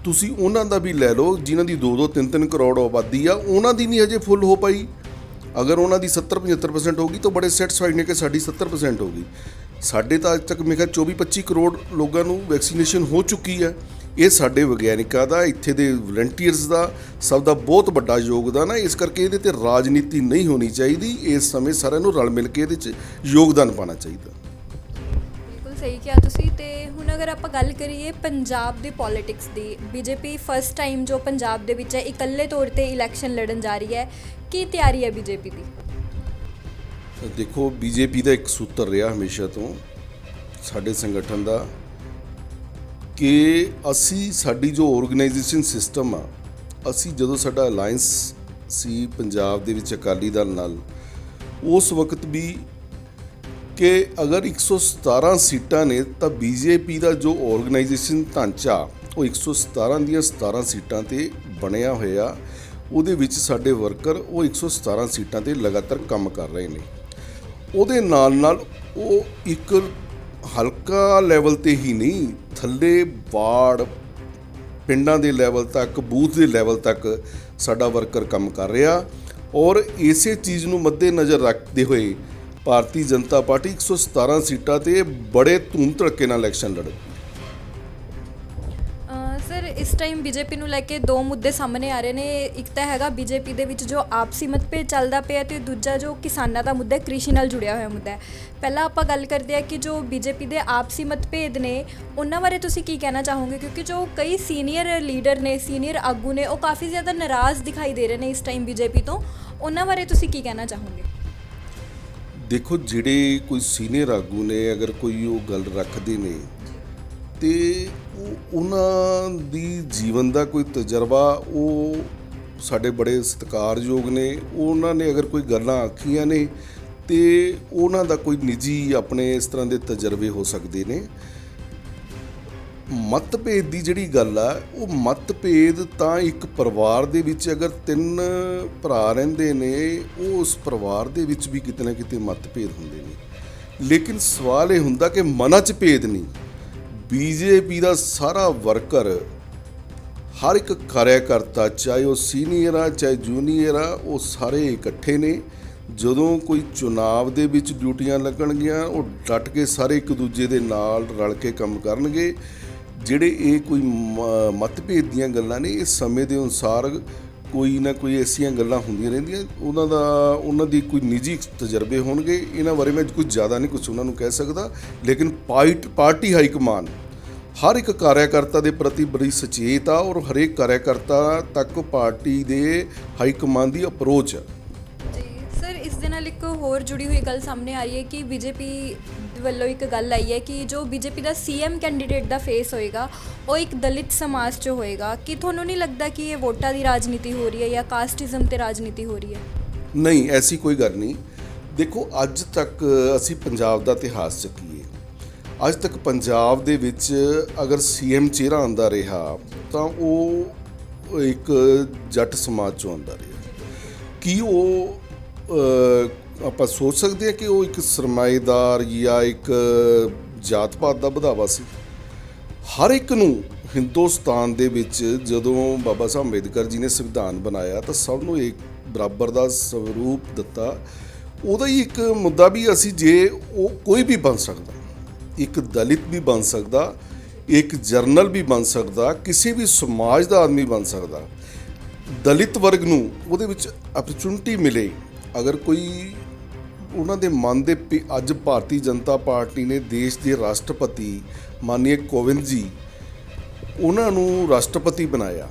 ਤੁਸੀਂ ਉਹਨਾਂ ਦਾ ਵੀ ਲੈ ਲਓ ਜਿਨ੍ਹਾਂ ਦੀ 2-2, 3-3 ਕਰੋੜ ਆਬਾਦੀ ਆ, ਉਹਨਾਂ ਦੀ ਨਹੀਂ ਹਜੇ ਫੁੱਲ ਹੋ ਪਾਈ। ਅਗਰ ਉਹਨਾਂ ਦੀ 70-75% ਹੋਗੀ ਤਾਂ ਬੜੇ ਸੈਟਿਸਫਾਈਡ ਨੇ ਕਿ ਸਾਡੀ 70% ਹੋ ਗਈ। ਸਾਡੇ ਤਾਂ ਅੱਜ ਤੱਕ ਮੇਰੇ ਖਿਆਲ 24-25 ਕਰੋੜ ਲੋਕਾਂ ਨੂੰ ਵੈਕਸੀਨੇਸ਼ਨ ਹੋ ਚੁੱਕੀ ਹੈ। ਇਹ ਸਾਡੇ ਵਿਗਿਆਨਿਕਾਂ ਦਾ, ਇੱਥੇ ਦੇ ਵਲੰਟੀਅਰਸ ਦਾ, ਸਭ ਦਾ ਬਹੁਤ ਵੱਡਾ ਯੋਗਦਾਨ ਹੈ। ਇਸ ਕਰਕੇ ਇਹਦੇ 'ਤੇ ਰਾਜਨੀਤੀ ਨਹੀਂ ਹੋਣੀ ਚਾਹੀਦੀ। ਇਸ ਸਮੇਂ ਸਾਰਿਆਂ ਨੂੰ ਰਲ ਮਿਲ ਕੇ ਇਹਦੇ 'ਚ ਯੋਗਦਾਨ ਪਾਉਣਾ ਚਾਹੀਦਾ। ਬਿਲਕੁਲ ਸਹੀ ਕਿਹਾ ਤੁਸੀਂ। ਤੇ ਹੁਣ ਅਗਰ ਆਪਾਂ ਗੱਲ ਕਰੀਏ ਪੰਜਾਬ ਦੀ ਪੋਲੀਟਿਕਸ ਦੀ, ਬੀਜੇਪੀ ਫਸਟ ਟਾਈਮ ਜੋ ਪੰਜਾਬ ਦੇ ਵਿੱਚ ਹੈ ਇਕੱਲੇ ਤੌਰ 'ਤੇ ਇਲੈਕਸ਼ਨ ਲੜਨ ਜਾ ਰਹੀ ਹੈ, ਕੀ ਤਿਆਰੀ ਹੈ ਬੀਜੇਪੀ ਦੀ? ਦੇਖੋ ਬੀਜੇਪੀ ਦਾ ਇੱਕ ਸੂਤਰ ਰਿਹਾ ਹਮੇਸ਼ਾ ਤੋਂ ਸਾਡੇ ਸੰਗਠਨ ਦਾ ਕਿ ਅਸੀਂ ਸਾਡੀ ਜੋ ਆਰਗੇਨਾਈਜੇਸ਼ਨ ਸਿਸਟਮ ਆ, ਅਸੀਂ ਜਦੋਂ ਸਾਡਾ ਅਲਾਈਅੰਸ ਸੀ ਪੰਜਾਬ ਦੇ ਵਿੱਚ ਅਕਾਲੀ ਦਲ ਨਾਲ, ਉਸ ਵਕਤ ਵੀ ਕਿ ਅਗਰ 117 ਸੀਟਾਂ ਨੇ ਤਾਂ ਬੀਜੇਪੀ ਦਾ ਜੋ ਆਰਗੇਨਾਈਜੇਸ਼ਨ ਢਾਂਚਾ ਉਹ 117 ਦੀਆਂ 17 ਸੀਟਾਂ 'ਤੇ ਬਣਿਆ ਹੋਇਆ। ਉਹਦੇ ਵਿੱਚ ਸਾਡੇ ਵਰਕਰ ਉਹ 117 ਸੀਟਾਂ 'ਤੇ ਲਗਾਤਾਰ ਕੰਮ ਕਰ ਰਹੇ ਨੇ। ਉਹਦੇ ਨਾਲ ਉਹ ਇੱਕ ਹਲਕਾ ਲੈਵਲ 'ਤੇ ਹੀ ਨਹੀਂ, ਥੱਲੇ ਵਾਰਡ, ਪਿੰਡਾਂ ਦੇ ਲੈਵਲ ਤੱਕ, ਬੂਥ ਦੇ ਲੈਵਲ ਤੱਕ ਸਾਡਾ ਵਰਕਰ ਕੰਮ ਕਰ ਰਿਹਾ। ਔਰ ਇਸੇ ਚੀਜ਼ ਨੂੰ ਮੱਦੇ ਨਜ਼ਰ ਰੱਖਦੇ ਹੋਏ ਭਾਰਤੀ ਜਨਤਾ ਪਾਰਟੀ 117 ਸੀਟਾਂ 'ਤੇ ਬੜੇ ਧੂਮ ਧੜੱਕੇ ਨਾਲ ਇਲੈਕਸ਼ਨ ਲੜੇ। ਸਰ ਇਸ ਟਾਈਮ ਬੀਜੇਪੀ ਨੂੰ ਲੈ ਕੇ 2 ਮੁੱਦੇ ਸਾਹਮਣੇ ਆ ਰਹੇ ਨੇ। ਇੱਕ ਤਾਂ ਹੈਗਾ ਬੀਜੇਪੀ ਦੇ ਵਿੱਚ ਜੋ ਆਪਸੀ ਮਤਭੇਦ ਚੱਲਦਾ ਪਿਆ, ਤੇ ਦੂਜਾ ਜੋ ਕਿਸਾਨਾਂ ਦਾ ਮੁੱਦਾ, ਕ੍ਰਿਸ਼ੀ ਨਾਲ ਜੁੜਿਆ ਹੋਇਆ ਮੁੱਦਾ ਹੈ। ਪਹਿਲਾਂ ਆਪਾਂ ਗੱਲ ਕਰਦੇ ਹਾਂ ਕਿ ਜੋ ਬੀਜੇਪੀ ਦੇ ਆਪਸੀ ਮਤਭੇਦ ਨੇ ਉਹਨਾਂ ਬਾਰੇ ਤੁਸੀਂ ਕੀ ਕਹਿਣਾ ਚਾਹੋਗੇ? ਕਿਉਂਕਿ ਜੋ ਕਈ ਸੀਨੀਅਰ ਲੀਡਰ ਨੇ, ਸੀਨੀਅਰ ਆਗੂ ਨੇ, ਉਹ ਕਾਫੀ ਜ਼ਿਆਦਾ ਨਾਰਾਜ਼ ਦਿਖਾਈ ਦੇ ਰਹੇ ਨੇ ਇਸ ਟਾਈਮ ਬੀਜੇਪੀ ਤੋਂ। ਉਹਨਾਂ ਬਾਰੇ ਤੁਸੀਂ ਕੀ ਕਹਿਣਾ ਚਾਹੋਗੇ? ਦੇਖੋ ਜਿਹੜੇ ਕੋਈ ਸੀਨੀਅਰ ਆਗੂ ਨੇ, ਅਗਰ ਕੋਈ ਉਹ ਗੱਲ ਰੱਖਦੇ ਨੇ ਤੇ ਉਹਨਾਂ ਦੀ ਜੀਵਨ ਦਾ ਕੋਈ ਤਜਰਬਾ, ਉਹ ਸਾਡੇ ਬੜੇ ਸਤਿਕਾਰਯੋਗ ਨੇ। ਉਹਨਾਂ ਨੇ ਅਗਰ ਕੋਈ ਗੱਲਾਂ ਆਖੀਆਂ ਨੇ ਤੇ ਉਹਨਾਂ ਦਾ ਕੋਈ ਨਿੱਜੀ ਆਪਣੇ ਇਸ ਤਰ੍ਹਾਂ ਦੇ ਤਜਰਬੇ ਹੋ ਸਕਦੇ ਨੇ। ਮਤਭੇਦ ਦੀ ਜਿਹੜੀ ਗੱਲ ਆ, ਉਹ ਮਤਭੇਦ ਤਾਂ ਇੱਕ ਪਰਿਵਾਰ ਦੇ ਵਿੱਚ ਅਗਰ 3 ਭਰਾ ਰਹਿੰਦੇ ਨੇ, ਉਹ ਉਸ ਪਰਿਵਾਰ ਦੇ ਵਿੱਚ ਵੀ ਕਿਤੇ ਨਾ ਕਿਤੇ ਮਤਭੇਦ ਹੁੰਦੇ ਨੇ। ਲੇਕਿਨ ਸਵਾਲ ਇਹ ਹੁੰਦਾ ਕਿ ਮਨਾਂ 'ਚ ਭੇਦ ਨਹੀਂ। ਬੀਜੇਪੀ ਦਾ ਸਾਰਾ ਵਰਕਰ, ਹਰ ਇੱਕ ਕਾਰਿਆਕਰਤਾ, ਚਾਹੇ ਉਹ ਸੀਨੀਅਰ ਆ ਚਾਹੇ ਜੂਨੀਅਰ ਆ, ਉਹ ਸਾਰੇ ਇਕੱਠੇ ਨੇ। ਜਦੋਂ ਕੋਈ ਚੁਣਾਵ ਦੇ ਵਿੱਚ ਡਿਊਟੀਆਂ ਲੱਗਣਗੀਆਂ, ਉਹ ਡਟ ਕੇ ਸਾਰੇ ਇੱਕ ਦੂਜੇ ਦੇ ਨਾਲ ਰਲ ਕੇ ਕੰਮ ਕਰਨਗੇ। ਜਿਹੜੇ ਇਹ ਕੋਈ ਮਤਭੇਦ ਦੀਆਂ ਗੱਲਾਂ ਨੇ, ਇਹ ਸਮੇਂ ਦੇ ਅਨੁਸਾਰ ਕੋਈ ਨਾ ਕੋਈ ਐਸੀਆਂ ਗੱਲਾਂ ਹੁੰਦੀਆਂ ਰਹਿੰਦੀਆਂ। ਉਹਨਾਂ ਦੀ ਕੋਈ ਨਿੱਜੀ ਤਜਰਬੇ ਹੋਣਗੇ, ਇਹਨਾਂ ਬਾਰੇ ਮੈਂ ਕੁਝ ਜ਼ਿਆਦਾ ਨਹੀਂ ਕੁਝ ਉਹਨਾਂ ਨੂੰ ਕਹਿ ਸਕਦਾ। ਲੇਕਿਨ ਪਾਰਟੀ ਹਾਈ ਕਮਾਨ ਹਰ ਇੱਕ ਕਾਰਿਆਕਰਤਾ ਦੇ ਪ੍ਰਤੀ ਬੜੀ ਸੁਚੇਤ ਆ, ਔਰ ਹਰੇਕ ਕਾਰਿਆਕਰਤਾ ਤੱਕ ਪਾਰਟੀ ਦੇ ਹਾਈ ਕਮਾਨ ਦੀ ਅਪਰੋਚ ਆ। ਜੀ ਸਰ, ਇਸ ਦੇ ਨਾਲ ਇੱਕ ਹੋਰ ਜੁੜੀ ਹੋਈ ਗੱਲ ਸਾਹਮਣੇ ਆ ਰਹੀ ਹੈ ਕਿ ਬੀਜੇਪੀ ਵੱਲੋਂ ਇੱਕ ਗੱਲ ਆਈ ਹੈ ਕਿ ਜੋ ਬੀਜੇਪੀ ਦਾ ਸੀਐਮ ਕੈਂਡੀਡੇਟ ਦਾ ਫੇਸ ਹੋਏਗਾ, ਉਹ ਇੱਕ ਦਲਿਤ ਸਮਾਜ 'ਚ ਹੋਏਗਾ। ਕੀ ਤੁਹਾਨੂੰ ਨਹੀਂ ਲੱਗਦਾ ਕਿ ਇਹ ਵੋਟਾਂ ਦੀ ਰਾਜਨੀਤੀ ਹੋ ਰਹੀ ਹੈ ਜਾਂ ਕਾਸਟਿਜ਼ਮ ਤੇ ਰਾਜਨੀਤੀ ਹੋ ਰਹੀ ਹੈ? ਨਹੀਂ, ਐਸੀ ਕੋਈ ਗੱਲ ਨਹੀਂ। ਦੇਖੋ, ਅੱਜ ਤੱਕ ਅਸੀਂ ਪੰਜਾਬ ਦਾ ਇਤਿਹਾਸ ਚੱਕੀਏ, ਅੱਜ ਤੱਕ ਪੰਜਾਬ ਦੇ ਵਿੱਚ ਅਗਰ ਸੀਐਮ ਚਿਹਰਾ ਆਉਂਦਾ ਰਿਹਾ ਤਾਂ ਉਹ ਇੱਕ ਜੱਟ ਸਮਾਜ 'ਚੋਂ ਆਉਂਦਾ ਰਿਹਾ। ਕੀ ਉਹ ਆਪਾਂ ਸੋਚ ਸਕਦੇ ਹਾਂ ਕਿ ਉਹ ਇੱਕ ਸਰਮਾਏਦਾਰ ਜਾਂ ਇੱਕ ਜਾਤ ਪਾਤ ਦਾ ਵਧਾਵਾ ਸੀ? ਹਰ ਇੱਕ ਨੂੰ ਹਿੰਦੁਸਤਾਨ ਦੇ ਵਿੱਚ ਜਦੋਂ ਬਾਬਾ ਸਾਹਿਬ ਅੰਬੇਦਕਰ ਜੀ ਨੇ ਸੰਵਿਧਾਨ ਬਣਾਇਆ ਤਾਂ ਸਭ ਨੂੰ ਇੱਕ ਬਰਾਬਰ ਦਾ ਸਰੂਪ ਦਿੱਤਾ। ਉਹਦਾ ਹੀ ਇੱਕ ਮੁੱਦਾ ਵੀ ਅਸੀਂ, ਜੇ ਉਹ ਕੋਈ ਵੀ ਬਣ ਸਕਦਾ, ਇੱਕ ਦਲਿਤ ਵੀ ਬਣ ਸਕਦਾ, ਇੱਕ ਜਰਨਲ ਵੀ ਬਣ ਸਕਦਾ, ਕਿਸੇ ਵੀ ਸਮਾਜ ਦਾ ਆਦਮੀ ਬਣ ਸਕਦਾ। ਦਲਿਤ ਵਰਗ ਨੂੰ ਉਹਦੇ ਵਿੱਚ ਅਪਰਚੁਨਿਟੀ ਮਿਲੇ, ਅਗਰ ਕੋਈ ਉਹਨਾਂ ਦੇ ਮਨ ਦੇ ਅੱਜ ਭਾਰਤੀ ਜਨਤਾ ਪਾਰਟੀ ਨੇ ਦੇਸ਼ ਦੇ ਰਾਸ਼ਟਰਪਤੀ ਮਾਨਨੀय ਕੋਵਿੰਦ ਜੀ, ਉਹਨਾਂ ਨੂੰ ਰਾਸ਼ਟਰਪਤੀ ਬਣਾਇਆ,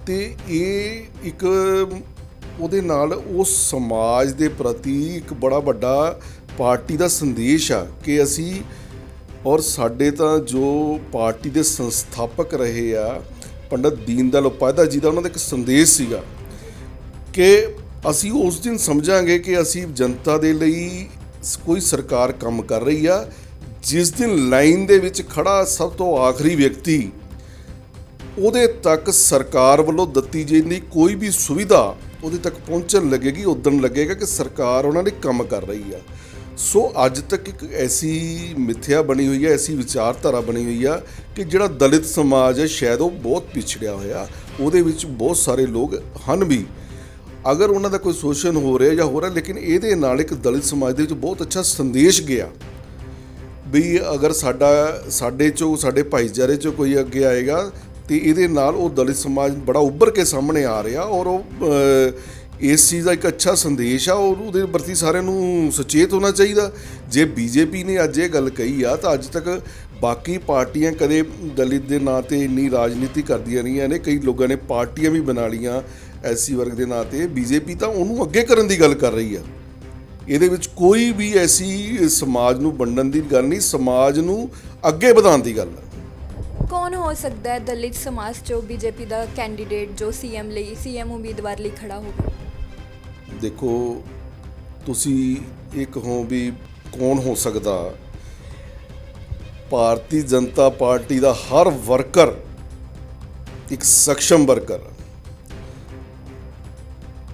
ਤੇ ਇਹ ਇੱਕ ਉਹਦੇ ਨਾਲ ਉਸ ਸਮਾਜ ਦੇ ਪ੍ਰਤੀ ਇੱਕ ਬੜਾ ਵੱਡਾ ਪਾਰਟੀ ਦਾ ਸੰਦੇਸ਼ ਆ ਕਿ ਅਸੀਂ, ਔਰ ਸਾਡੇ ਤਾਂ ਜੋ ਪਾਰਟੀ ਦੇ ਸੰਸਥਾਪਕ ਰਹੇ ਆ ਪੰਡਤ ਦੀਨ ਦਇਆਲ ਉਪਾਧਿਆਏ ਜੀ ਦਾ, ਉਹਨਾਂ ਦਾ ਇੱਕ ਸੰਦੇਸ਼ ਸੀਗਾ ਕਿ ਅਸੀਂ ਉਸ ਦਿਨ ਸਮਝਾਂਗੇ ਕਿ ਅਸੀਂ ਜਨਤਾ ਦੇ ਲਈ ਕੋਈ ਸਰਕਾਰ ਕੰਮ ਕਰ ਰਹੀ ਆ ਜਿਸ ਦਿਨ ਲਾਈਨ ਦੇ ਵਿੱਚ ਖੜਾ ਸਭ ਤੋਂ ਆਖਰੀ ਵਿਅਕਤੀ, ਉਹਦੇ ਤੱਕ ਸਰਕਾਰ ਵੱਲੋਂ ਦਿੱਤੀ ਜਾਂਦੀ ਕੋਈ ਵੀ ਸੁਵਿਧਾ ਉਹਦੇ ਤੱਕ ਪਹੁੰਚਣ ਲੱਗੇਗੀ, ਉਦੋਂ ਲੱਗੇਗਾ ਕਿ ਸਰਕਾਰ ਉਹਨਾਂ ਲਈ ਕੰਮ ਕਰ ਰਹੀ ਆ। ਸੋ ਅੱਜ ਤੱਕ ਇੱਕ ਐਸੀ ਮਿੱਥਿਆ ਬਣੀ ਹੋਈ ਹੈ, ਐਸੀ ਵਿਚਾਰਧਾਰਾ ਬਣੀ ਹੋਈ ਆ ਕਿ ਜਿਹੜਾ ਦਲਿਤ ਸਮਾਜ ਹੈ ਸ਼ਾਇਦ ਉਹ ਬਹੁਤ ਪਿਛੜਿਆ ਹੋਇਆ, ਉਹਦੇ ਵਿੱਚ ਬਹੁਤ ਸਾਰੇ ਲੋਕ ਹਨ ਵੀ, ਅਗਰ ਉਹਨਾਂ ਦਾ ਕੋਈ ਸ਼ੋਸ਼ਣ ਹੋ ਰਿਹਾ ਜਾਂ ਹੋ ਰਿਹਾ, ਲੇਕਿਨ ਇਹਦੇ ਨਾਲ ਇੱਕ ਦਲਿਤ ਸਮਾਜ ਦੇ ਵਿੱਚ ਬਹੁਤ ਅੱਛਾ ਸੰਦੇਸ਼ ਗਿਆ ਵੀ ਅਗਰ ਸਾਡੇ ਭਾਈਚਾਰੇ 'ਚੋਂ ਕੋਈ ਅੱਗੇ ਆਏਗਾ ਤੇ ਇਹਦੇ ਨਾਲ ਉਹ ਦਲਿਤ ਸਮਾਜ ਬੜਾ ਉੱਭਰ ਕੇ ਸਾਹਮਣੇ ਆ ਰਿਹਾ, ਔਰ ਉਹ ਇਸ ਚੀਜ਼ ਦਾ ਇੱਕ ਅੱਛਾ ਸੰਦੇਸ਼ ਆ, ਔਰ ਉਹਦੇ ਪ੍ਰਤੀ ਸਾਰਿਆਂ ਨੂੰ ਸੁਚੇਤ ਹੋਣਾ ਚਾਹੀਦਾ। ਜੇ ਬੀਜੇਪੀ ਨੇ ਅੱਜ ਇਹ ਗੱਲ ਕਹੀ ਆ ਤਾਂ ਅੱਜ ਤੱਕ ਬਾਕੀ ਪਾਰਟੀਆਂ ਕਦੇ ਦਲਿਤ ਦੇ ਨਾਂ 'ਤੇ ਇੰਨੀ ਰਾਜਨੀਤੀ ਕਰਦੀਆਂ ਰਹੀਆਂ ਨੇ, ਕਈ ਲੋਕਾਂ ਨੇ ਪਾਰਟੀਆਂ ਵੀ ਬਣਾ ਲਈਆਂ ਐਸੀ ਵਰਗ ਦੇ ਨਾਂ 'ਤੇ। ਬੀਜੇਪੀ ਤਾਂ ਉਹਨੂੰ ਅੱਗੇ ਕਰਨ ਦੀ ਗੱਲ ਕਰ ਰਹੀ ਆ, ਇਹਦੇ ਵਿੱਚ ਕੋਈ ਵੀ ਐਸੀ ਸਮਾਜ ਨੂੰ ਵੰਡਣ ਦੀ ਗੱਲ ਨਹੀਂ, ਸਮਾਜ ਨੂੰ ਅੱਗੇ ਵਧਾਉਣ ਦੀ ਗੱਲ ਹੈ। ਕੌਣ ਹੋ ਸਕਦਾ ਹੈ ਦਲਿਤ ਸਮਾਜ 'ਚੋਂ ਬੀਜੇਪੀ ਦਾ ਕੈਂਡੀਡੇਟ ਜੋ ਸੀਐਮ ਉਮੀਦਵਾਰ ਲਈ ਖੜਾ ਹੋਵੇ? ਦੇਖੋ, ਤੁਸੀਂ ਇਹ ਕਹੋ ਵੀ ਕੌਣ ਹੋ ਸਕਦਾ, ਭਾਰਤੀ ਜਨਤਾ ਪਾਰਟੀ ਦਾ ਹਰ ਵਰਕਰ ਇੱਕ ਸક્ષਮ ਵਰਕਰ,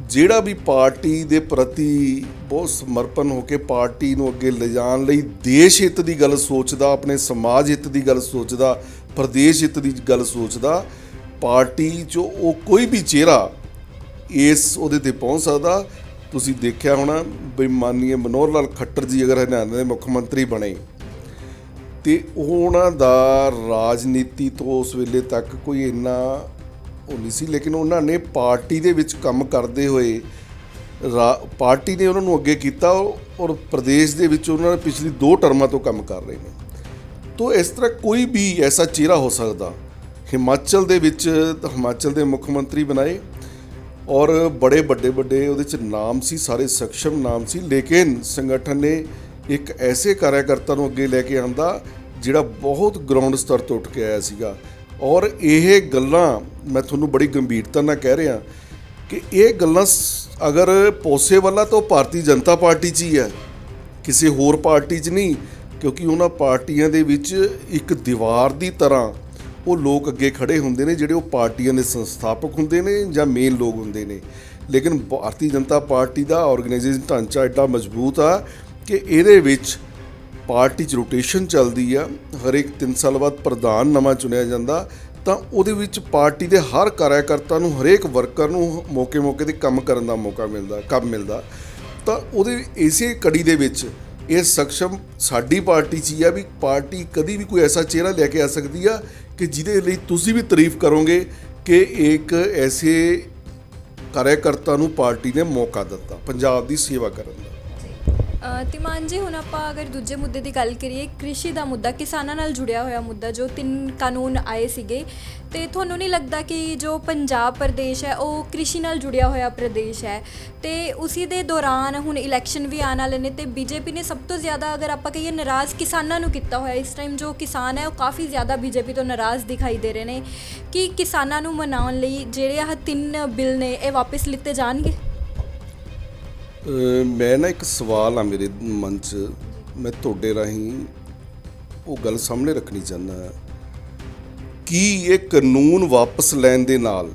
ਜਿਹੜਾ ਵੀ ਪਾਰਟੀ ਦੇ ਪ੍ਰਤੀ ਬਹੁਤ ਸਮਰਪਣ ਹੋ ਕੇ ਪਾਰਟੀ ਨੂੰ ਅੱਗੇ ਲਿਜਾਣ ਲਈ ਦੇਸ਼ ਹਿੱਤ ਦੀ ਗੱਲ ਸੋਚਦਾ, ਆਪਣੇ ਸਮਾਜ ਹਿੱਤ ਦੀ ਗੱਲ ਸੋਚਦਾ, ਪ੍ਰਦੇਸ਼ ਹਿੱਤ ਦੀ ਗੱਲ ਸੋਚਦਾ, ਪਾਰਟੀ 'ਚੋਂ ਉਹ ਕੋਈ ਵੀ ਚਿਹਰਾ ਇਸ ਉਹਦੇ 'ਤੇ ਪਹੁੰਚ ਸਕਦਾ। ਤੁਸੀਂ ਦੇਖਿਆ ਹੋਣਾ ਵੀ ਮਾਨਨੀय ਮਨੋਹਰ ਲਾਲ ਖੱਟਰ ਜੀ ਅਗਰ ਹਰਿਆਣਾ ਦੇ ਮੁੱਖ ਮੰਤਰੀ ਬਣੇ ਤੇ ਉਹਨਾਂ ਦਾ ਰਾਜਨੀਤੀ ਤੋਂ ਉਸ ਵੇਲੇ ਤੱਕ ਕੋਈ ਇੰਨਾ ਉਹ ਨਹੀਂ ਸੀ, ਲੇਕਿਨ ਉਹਨਾਂ ਨੇ ਪਾਰਟੀ ਦੇ ਵਿੱਚ ਕੰਮ ਕਰਦੇ ਹੋਏ ਪਾਰਟੀ ਨੇ ਉਹਨਾਂ ਨੂੰ ਅੱਗੇ ਕੀਤਾ, ਔਰ ਪ੍ਰਦੇਸ਼ ਦੇ ਵਿੱਚ ਉਹਨਾਂ ਨੇ ਪਿਛਲੀ 2 ਟਰਮਾਂ ਤੋਂ ਕੰਮ ਕਰ ਰਹੇ ਨੇ। ਤੋ ਇਸ ਤਰ੍ਹਾਂ ਕੋਈ ਵੀ ਐਸਾ ਚਿਹਰਾ ਹੋ ਸਕਦਾ। ਹਿਮਾਚਲ ਦੇ ਵਿੱਚ ਹਿਮਾਚਲ ਦੇ ਮੁੱਖ ਮੰਤਰੀ ਬਣਾਏ, ਔਰ ਬੜੇ ਵੱਡੇ ਉਹਦੇ 'ਚ ਨਾਮ ਸੀ, ਸਾਰੇ ਸક્ષਮ ਨਾਮ ਸੀ, ਲੇਕਿਨ ਸੰਗਠਨ ਨੇ ਇੱਕ ਐਸੇ ਕਾਰਿਆਕਰਤਾ ਨੂੰ ਅੱਗੇ ਲੈ ਕੇ ਆਂਦਾ ਜਿਹੜਾ ਬਹੁਤ ਗਰਾਊਂਡ ਸਤਰ ਤੋਂ ਉੱਠ ਕੇ ਆਇਆ ਸੀਗਾ। ਔਰ ਇਹ ਗੱਲਾਂ ਮੈਂ ਤੁਹਾਨੂੰ ਬੜੀ ਗੰਭੀਰਤਾ ਨਾਲ ਕਹਿ ਰਿਹਾ ਕਿ ਇਹ ਗੱਲਾਂ ਅਗਰ ਪੋਸੇਬਲ ਆ ਤਾਂ ਭਾਰਤੀ ਜਨਤਾ ਪਾਰਟੀ 'ਚ ਹੀ ਹੈ, ਕਿਸੇ ਹੋਰ ਪਾਰਟੀ 'ਚ ਨਹੀਂ, ਕਿਉਂਕਿ ਉਹਨਾਂ ਪਾਰਟੀਆਂ ਦੇ ਵਿੱਚ ਇੱਕ ਦੀਵਾਰ ਦੀ ਤਰ੍ਹਾਂ ਉਹ ਲੋਕ ਅੱਗੇ ਖੜੇ ਹੁੰਦੇ ਨੇ ਜਿਹੜੇ ਉਹ ਪਾਰਟੀਆਂ ਦੇ ਸੰਸਥਾਪਕ ਹੁੰਦੇ ਨੇ ਜਾਂ ਮੇਨ ਲੋਕ ਹੁੰਦੇ ਨੇ। ਲੇਕਿਨ ਭਾਰਤੀ ਜਨਤਾ ਪਾਰਟੀ ਦਾ ਆਰਗੇਨਾਈਜੇਸ਼ਨ ਢਾਂਚਾ ਐਡਾ ਮਜ਼ਬੂਤ ਆ ਕਿ ਇਹਦੇ ਵਿੱਚ ਪਾਰਟੀ 'ਚ ਰੋਟੇਸ਼ਨ ਚੱਲਦੀ ਆ। ਹਰੇਕ 3 ਸਾਲ ਬਾਅਦ ਪ੍ਰਧਾਨ ਨਵਾਂ ਚੁਣਿਆ ਜਾਂਦਾ, ਤਾਂ ਉਹਦੇ ਵਿੱਚ ਪਾਰਟੀ ਦੇ ਹਰ ਕਾਰਿਆਕਰਤਾ ਨੂੰ, ਹਰੇਕ ਵਰਕਰ ਨੂੰ ਮੌਕੇ ਤੇ ਕੰਮ ਕਰਨ ਦਾ ਮੌਕਾ ਮਿਲਦਾ। ਤਾਂ ਉਹਦੇ ਇਸੇ ਕੜੀ ਦੇ ਵਿੱਚ ਇਹ ਸਕਸ਼ਮ ਸਾਡੀ ਪਾਰਟੀ 'ਚ ਹੀ ਆ ਵੀ ਪਾਰਟੀ ਕਦੀ ਵੀ ਕੋਈ ਐਸਾ ਚਿਹਰਾ ਲੈ ਕੇ ਆ ਸਕਦੀ ਆ ਕਿ ਜਿਹਦੇ ਲਈ ਤੁਸੀਂ ਵੀ ਤਾਰੀਫ ਕਰੋਗੇ ਕਿ ਇੱਕ ਐਸੇ ਕਾਰਿਆਕਰਤਾ ਨੂੰ ਪਾਰਟੀ ਨੇ ਮੌਕਾ ਦਿੱਤਾ ਪੰਜਾਬ ਦੀ ਸੇਵਾ ਕਰਨ ਦਾ। ਧੀਮਾਨ ਜੀ, ਹੁਣ ਆਪਾਂ ਅਗਰ ਦੂਜੇ ਮੁੱਦੇ ਦੀ ਗੱਲ ਕਰੀਏ, ਕ੍ਰਿਸ਼ੀ ਦਾ ਮੁੱਦਾ, ਕਿਸਾਨਾਂ ਨਾਲ ਜੁੜਿਆ ਹੋਇਆ ਮੁੱਦਾ, ਜੋ 3 ਕਾਨੂੰਨ ਆਏ ਸੀਗੇ, ਤੇ ਤੁਹਾਨੂੰ ਨਹੀਂ ਲੱਗਦਾ ਕਿ ਜੋ ਪੰਜਾਬ ਪ੍ਰਦੇਸ਼ ਹੈ ਉਹ ਕ੍ਰਿਸ਼ੀ ਨਾਲ ਜੁੜਿਆ ਹੋਇਆ ਪ੍ਰਦੇਸ਼ ਹੈ, ਤੇ ਉਸੇ ਦੇ ਦੌਰਾਨ ਹੁਣ ਇਲੈਕਸ਼ਨ ਵੀ ਆਉਣ ਵਾਲੇ ਨੇ, ਤੇ ਬੀਜੇਪੀ ਨੇ ਸਭ ਤੋਂ ਜ਼ਿਆਦਾ ਅਗਰ ਆਪਾਂ ਕਹੀਏ ਨਾਰਾਜ਼ ਕਿਸਾਨਾਂ ਨੂੰ ਕੀਤਾ ਹੋਇਆ। ਇਸ ਟਾਈਮ ਜੋ ਕਿਸਾਨ ਹੈ ਉਹ ਕਾਫੀ ਜ਼ਿਆਦਾ ਬੀਜੇਪੀ ਤੋਂ ਨਾਰਾਜ਼ ਦਿਖਾਈ ਦੇ ਰਹੇ ਨੇ ਕਿ ਕਿਸਾਨਾਂ ਨੂੰ ਮਨਾਉਣ ਲਈ ਜਿਹੜੇ ਆਹ 3 ਬਿੱਲ ਨੇ ਇਹ ਵਾਪਸ ਲਿੱਤੇ ਜਾਣਗੇ। ਮੈਂ ਨਾ ਇੱਕ ਸਵਾਲ ਆ ਮੇਰੇ ਮਨ 'ਚ, ਮੈਂ ਤੁਹਾਡੇ ਰਾਹੀਂ ਉਹ ਗੱਲ ਸਾਹਮਣੇ ਰੱਖਣੀ ਚਾਹੁੰਦਾ। ਕੀ ਇਹ ਕਾਨੂੰਨ ਵਾਪਸ ਲੈਣ ਦੇ ਨਾਲ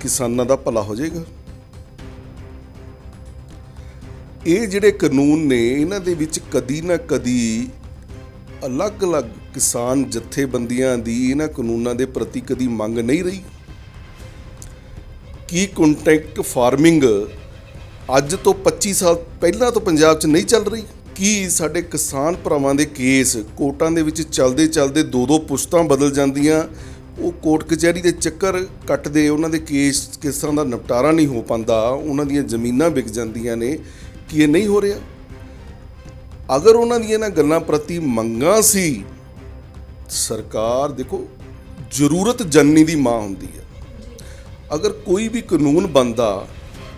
ਕਿਸਾਨਾਂ ਦਾ ਭਲਾ ਹੋ ਜਾਏਗਾ? ਇਹ ਜਿਹੜੇ ਕਾਨੂੰਨ ਨੇ ਇਹਨਾਂ ਦੇ ਵਿੱਚ ਕਦੀ ਨਾ ਕਦੀ ਅਲੱਗ-ਅਲੱਗ ਕਿਸਾਨ ਜਥੇਬੰਦੀਆਂ ਦੀ ਇਹਨਾਂ ਕਾਨੂੰਨਾਂ ਦੇ ਪ੍ਰਤੀ ਕਦੀ ਮੰਗ ਨਹੀਂ ਰਹੀ? ਕੀ ਕੰਟਰੈਕਟ ਫਾਰਮਿੰਗ ਅੱਜ ਤੋਂ 25 ਸਾਲ ਪਹਿਲਾਂ ਤੋਂ ਪੰਜਾਬ 'ਚ ਨਹੀਂ ਚੱਲ ਰਹੀ? ਕੀ ਸਾਡੇ ਕਿਸਾਨ ਭਰਾਵਾਂ ਦੇ ਕੇਸ ਕੋਰਟਾਂ ਦੇ ਵਿੱਚ ਚੱਲਦੇ 2-2 ਪੁਸ਼ਤਾਂ ਬਦਲ ਜਾਂਦੀਆਂ, ਉਹ ਕੋਰਟ ਕਚਹਿਰੀ ਦੇ ਚੱਕਰ ਕੱਟਦੇ, ਉਹਨਾਂ ਦੇ ਕੇਸਾਂ ਦਾ ਨਿਪਟਾਰਾ ਨਹੀਂ ਹੋ ਪਾਉਂਦਾ, ਉਹਨਾਂ ਦੀਆਂ ਜ਼ਮੀਨਾਂ ਵਿਕ ਜਾਂਦੀਆਂ ਨੇ? ਕੀ ਇਹ ਨਹੀਂ ਹੋ ਰਿਹਾ? ਅਗਰ ਉਹਨਾਂ ਦੀਆਂ ਇਹਨਾਂ ਗੱਲਾਂ ਪ੍ਰਤੀ ਮੰਗਾਂ ਸੀ, ਸਰਕਾਰ ਦੇਖੋ ਜ਼ਰੂਰਤ ਜਨਨੀ ਦੀ ਮਾਂ ਹੁੰਦੀ ਹੈ। ਅਗਰ ਕੋਈ ਵੀ ਕਾਨੂੰਨ ਬਣਦਾ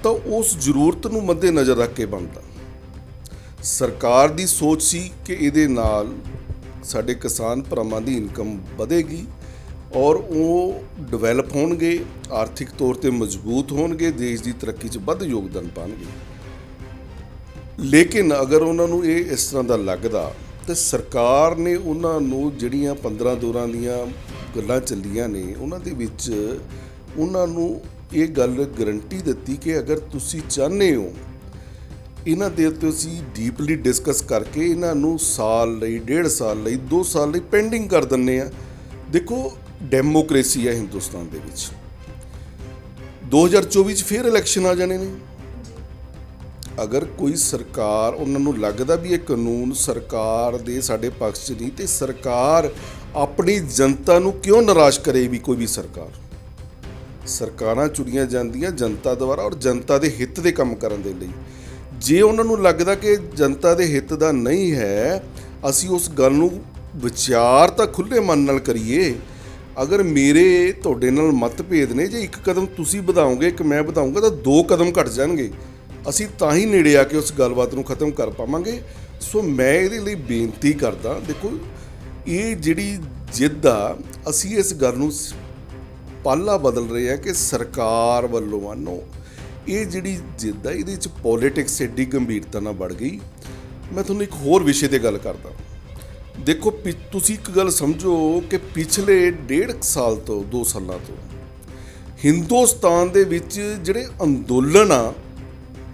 ਤਾਂ ਉਸ ਜ਼ਰੂਰਤ ਨੂੰ ਮੱਦੇ ਨਜ਼ਰ ਰੱਖ ਕੇ ਬਣਦਾ। ਸਰਕਾਰ ਦੀ ਸੋਚ ਸੀ ਕਿ ਇਹਦੇ ਨਾਲ ਸਾਡੇ ਕਿਸਾਨ ਭਰਾਵਾਂ ਦੀ ਇਨਕਮ ਵਧੇਗੀ ਔਰ ਉਹ ਡਿਵੈਲਪ ਹੋਣਗੇ, ਆਰਥਿਕ ਤੌਰ 'ਤੇ ਮਜ਼ਬੂਤ ਹੋਣਗੇ, ਦੇਸ਼ ਦੀ ਤਰੱਕੀ 'ਚ ਵੱਧ ਯੋਗਦਾਨ ਪਾਉਣਗੇ। ਲੇਕਿਨ ਅਗਰ ਉਹਨਾਂ ਨੂੰ ਇਹ ਇਸ ਤਰ੍ਹਾਂ ਦਾ ਲੱਗਦਾ ਤਾਂ ਸਰਕਾਰ ਨੇ ਉਹਨਾਂ ਨੂੰ ਜਿਹੜੀਆਂ 15 ਦੌਰਾਂ ਦੀਆਂ ਗੱਲਾਂ ਚੱਲੀਆਂ ਨੇ ਉਹਨਾਂ ਦੇ ਵਿੱਚ ਉਹਨਾਂ ਨੂੰ ਇਹ ਗੱਲ ਗਰੰਟੀ ਦਿੱਤੀ ਕਿ ਅਗਰ ਤੁਸੀਂ ਚਾਹੁੰਦੇ ਹੋ ਇਹਨਾਂ ਦੇ ਉੱਤੇ ਅਸੀਂ ਡੀਪਲੀ ਡਿਸਕਸ ਕਰਕੇ ਇਹਨਾਂ ਨੂੰ ਸਾਲ ਲਈ, 1.5 ਸਾਲ ਲਈ, 2 ਸਾਲ ਲਈ ਪੈਂਡਿੰਗ ਕਰ ਦਿੰਦੇ ਆ। ਦੇਖੋ ਡੈਮੋਕ੍ਰੇਸੀ ਹੈ ਹਿੰਦੁਸਤਾਨ ਦੇ ਵਿੱਚ, 2024 'ਚ ਫਿਰ ਇਲੈਕਸ਼ਨ ਆ ਜਾਣੇ ਨੇ। ਅਗਰ ਕੋਈ ਸਰਕਾਰ, ਉਹਨਾਂ ਨੂੰ ਲੱਗਦਾ ਵੀ ਇਹ ਕਾਨੂੰਨ ਸਰਕਾਰ ਦੇ ਸਾਡੇ ਪੱਖ 'ਚ ਨਹੀਂ, ਤੇ ਸਰਕਾਰ ਆਪਣੀ ਜਨਤਾ ਨੂੰ ਕਿਉਂ ਨਿਰਾਸ਼ ਕਰੇ? ਵੀ ਕੋਈ ਵੀ ਸਰਕਾਰਾਂ ਚੁਣੀਆਂ ਜਾਂਦੀਆਂ ਜਨਤਾ ਦੁਆਰਾ ਔਰ ਜਨਤਾ ਦੇ ਹਿੱਤ ਦੇ ਕੰਮ ਕਰਨ ਦੇ ਲਈ। ਜੇ ਉਹਨਾਂ ਨੂੰ ਲੱਗਦਾ ਕਿ ਜਨਤਾ ਦੇ ਹਿੱਤ ਦਾ ਨਹੀਂ ਹੈ, ਅਸੀਂ ਉਸ ਗੱਲ ਨੂੰ ਵਿਚਾਰ ਤਾਂ ਖੁੱਲ੍ਹੇ ਮਨ ਨਾਲ ਕਰੀਏ। ਅਗਰ ਮੇਰੇ ਤੁਹਾਡੇ ਨਾਲ ਮਤਭੇਦ ਨੇ, ਜੇ 1 ਕਦਮ ਤੁਸੀਂ ਵਧਾਓਗੇ, 1 ਮੈਂ ਵਧਾਊਂਗਾ, ਤਾਂ 2 ਕਦਮ ਘਟ ਜਾਣਗੇ। ਅਸੀਂ ਤਾਂ ਹੀ ਨੇੜੇ ਆ ਕੇ ਉਸ ਗੱਲਬਾਤ ਨੂੰ ਖ਼ਤਮ ਕਰ ਪਾਵਾਂਗੇ। ਸੋ ਮੈਂ ਇਹਦੇ ਲਈ ਬੇਨਤੀ ਕਰਦਾ, ਦੇਖੋ ਇਹ ਜਿਹੜੀ ਜਿੱਦ ਆ, ਅਸੀਂ ਇਸ ਗੱਲ ਨੂੰ ਪਾਲਾ ਬਦਲ ਰਹੇ ਆ ਕਿ ਸਰਕਾਰ ਵੱਲੋਂ ਮਾਨੋ ਇਹ ਜਿਹੜੀ ਜਿੱਦ ਆ ਇਹਦੇ 'ਚ ਪੋਲੀਟਿਕਸ ਐਡੀ ਗੰਭੀਰਤਾ ਨਾਲ ਵੜ ਗਈ। ਮੈਂ ਤੁਹਾਨੂੰ ਇੱਕ ਹੋਰ ਵਿਸ਼ੇ 'ਤੇ ਗੱਲ ਕਰਦਾ। ਦੇਖੋ ਤੁਸੀਂ ਇੱਕ ਗੱਲ ਸਮਝੋ ਕਿ ਪਿਛਲੇ 1.5 ਸਾਲ ਤੋਂ 2 ਸਾਲਾਂ ਤੋਂ ਹਿੰਦੁਸਤਾਨ ਦੇ ਵਿੱਚ ਜਿਹੜੇ ਅੰਦੋਲਨ ਆ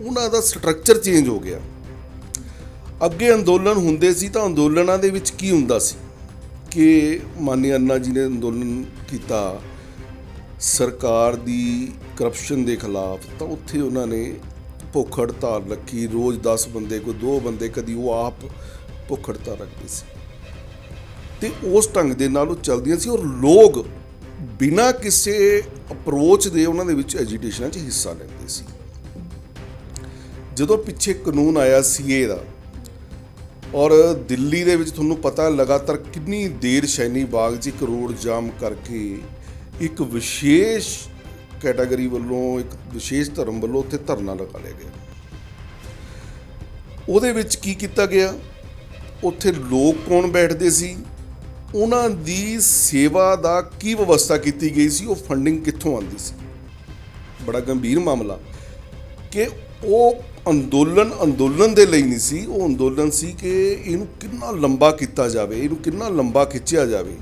ਉਹਨਾਂ ਦਾ ਸਟਰਕਚਰ ਚੇਂਜ ਹੋ ਗਿਆ। ਅੱਗੇ ਅੰਦੋਲਨ ਹੁੰਦੇ ਸੀ ਤਾਂ ਅੰਦੋਲਨਾਂ ਦੇ ਵਿੱਚ ਕੀ ਹੁੰਦਾ ਸੀ ਕਿ ਮਾਨਯ ਅੰਨਾ ਜੀ ਨੇ ਅੰਦੋਲਨ ਕੀਤਾ ਸਰਕਾਰ ਦੀ ਕਰਪਸ਼ਨ ਦੇ ਖਿਲਾਫ, ਤਾਂ ਉੱਥੇ ਉਹਨਾਂ ਨੇ ਭੁੱਖ ਹੜਤਾਲ ਰੱਖੀ। ਰੋਜ਼ 10 ਬੰਦੇ, ਕੋਈ 2 ਬੰਦੇ, ਕਦੀ ਉਹ ਆਪ ਭੁੱਖ ਹੜਤਾਲ ਰੱਖਦੇ ਸੀ ਤੇ ਉਸ ਢੰਗ ਦੇ ਨਾਲ ਉਹ ਚੱਲਦੀਆਂ ਸੀ ਔਰ ਲੋਕ ਬਿਨਾਂ ਕਿਸੇ ਅਪਰੋਚ ਦੇ ਉਹਨਾਂ ਦੇ ਵਿੱਚ ਐਜੀਟੇਸ਼ਨਾਂ 'ਚ ਹਿੱਸਾ ਲੈਂਦੇ ਸੀ। ਜਦੋਂ ਪਿੱਛੇ ਕਾਨੂੰਨ ਆਇਆ ਸੀਏ ਦਾ ਔਰ ਦਿੱਲੀ ਦੇ ਵਿੱਚ ਤੁਹਾਨੂੰ ਪਤਾ ਲਗਾਤਾਰ ਕਿੰਨੀ ਦੇਰ ਸ਼ਾਹੀਨੀ ਬਾਗ 'ਚ 1 ਰੋਡ ਜਾਮ ਕਰਕੇ ਇੱਕ ਵਿਸ਼ੇਸ਼ ਕੈਟਾਗਰੀ ਵੱਲੋਂ, ਇੱਕ ਵਿਸ਼ੇਸ਼ ਧਰਮ ਵੱਲੋਂ ਉੱਥੇ ਧਰਨਾ ਲਗਾ ਲਿਆ ਗਿਆ। ਉਹਦੇ ਵਿੱਚ ਕੀ ਕੀਤਾ ਗਿਆ, ਉੱਥੇ ਲੋਕ ਕੌਣ ਬੈਠਦੇ ਸੀ, ਉਹਨਾਂ ਦੀ ਸੇਵਾ ਦਾ ਕੀ ਵਿਵਸਥਾ ਕੀਤੀ ਗਈ ਸੀ, ਉਹ ਫੰਡਿੰਗ ਕਿੱਥੋਂ ਆਉਂਦੀ ਸੀ। ਬੜਾ ਗੰਭੀਰ ਮਾਮਲਾ ਕਿ ਉਹ ਅੰਦੋਲਨ ਦੇ ਲਈ ਨਹੀਂ ਸੀ, ਉਹ ਅੰਦੋਲਨ ਸੀ ਕਿ ਇਹਨੂੰ ਕਿੰਨਾ ਲੰਬਾ ਕੀਤਾ ਜਾਵੇ, ਇਹਨੂੰ ਕਿੰਨਾ ਲੰਬਾ ਖਿੱਚਿਆ ਜਾਵੇ।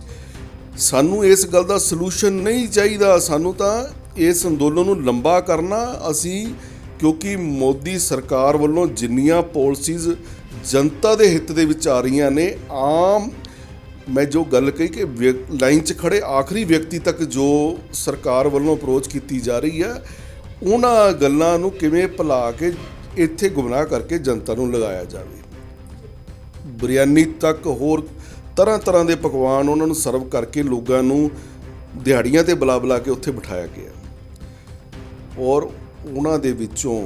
ਸਾਨੂੰ ਇਸ ਗੱਲ ਦਾ ਸੋਲੂਸ਼ਨ ਨਹੀਂ ਚਾਹੀਦਾ। ਸਾਨੂੰ ਤਾਂ ਇਸ ਅੰਦੋਲਨ ਨੂੰ ਲੰਬਾ ਕਰਨਾ ਅਸੀਂ, ਕਿਉਂਕਿ ਮੋਦੀ ਸਰਕਾਰ ਵੱਲੋਂ ਜਿੰਨੀਆਂ ਪਾਲਿਸੀਜ਼ ਜਨਤਾ ਦੇ ਹਿੱਤ ਦੇ ਵਿੱਚ ਆ ਰਹੀਆਂ ਨੇ, ਆਮ ਮੈਂ ਜੋ ਗੱਲ ਕਹੀ ਕਿ ਲਾਈਨ 'ਚ ਖੜੇ ਆਖਰੀ ਵਿਅਕਤੀ ਤੱਕ ਜੋ ਸਰਕਾਰ ਵੱਲੋਂ ਅਪਰੋਚ ਕੀਤੀ ਜਾ ਰਹੀ ਹੈ, ਉਹਨਾਂ ਗੱਲਾਂ ਨੂੰ ਕਿਵੇਂ ਭੁਲਾ ਕੇ ਇੱਥੇ ਗੁੰਮਰਾਹ ਕਰਕੇ ਜਨਤਾ ਨੂੰ ਲਗਾਇਆ ਜਾਵੇ। ਬਿਰਿਆਨੀ ਤੱਕ ਹੋਰ ਤਰ੍ਹਾਂ ਤਰ੍ਹਾਂ ਦੇ ਪਕਵਾਨ ਉਹਨਾਂ ਨੂੰ ਸਰਵ ਕਰਕੇ ਲੋਕਾਂ ਨੂੰ ਦਿਹਾੜੀਆਂ ਤੇ ਬੁਲਾ ਕੇ ਉੱਥੇ ਬਿਠਾਇਆ ਗਿਆ, ਔਰ ਉਹਨਾਂ ਦੇ ਵਿੱਚੋਂ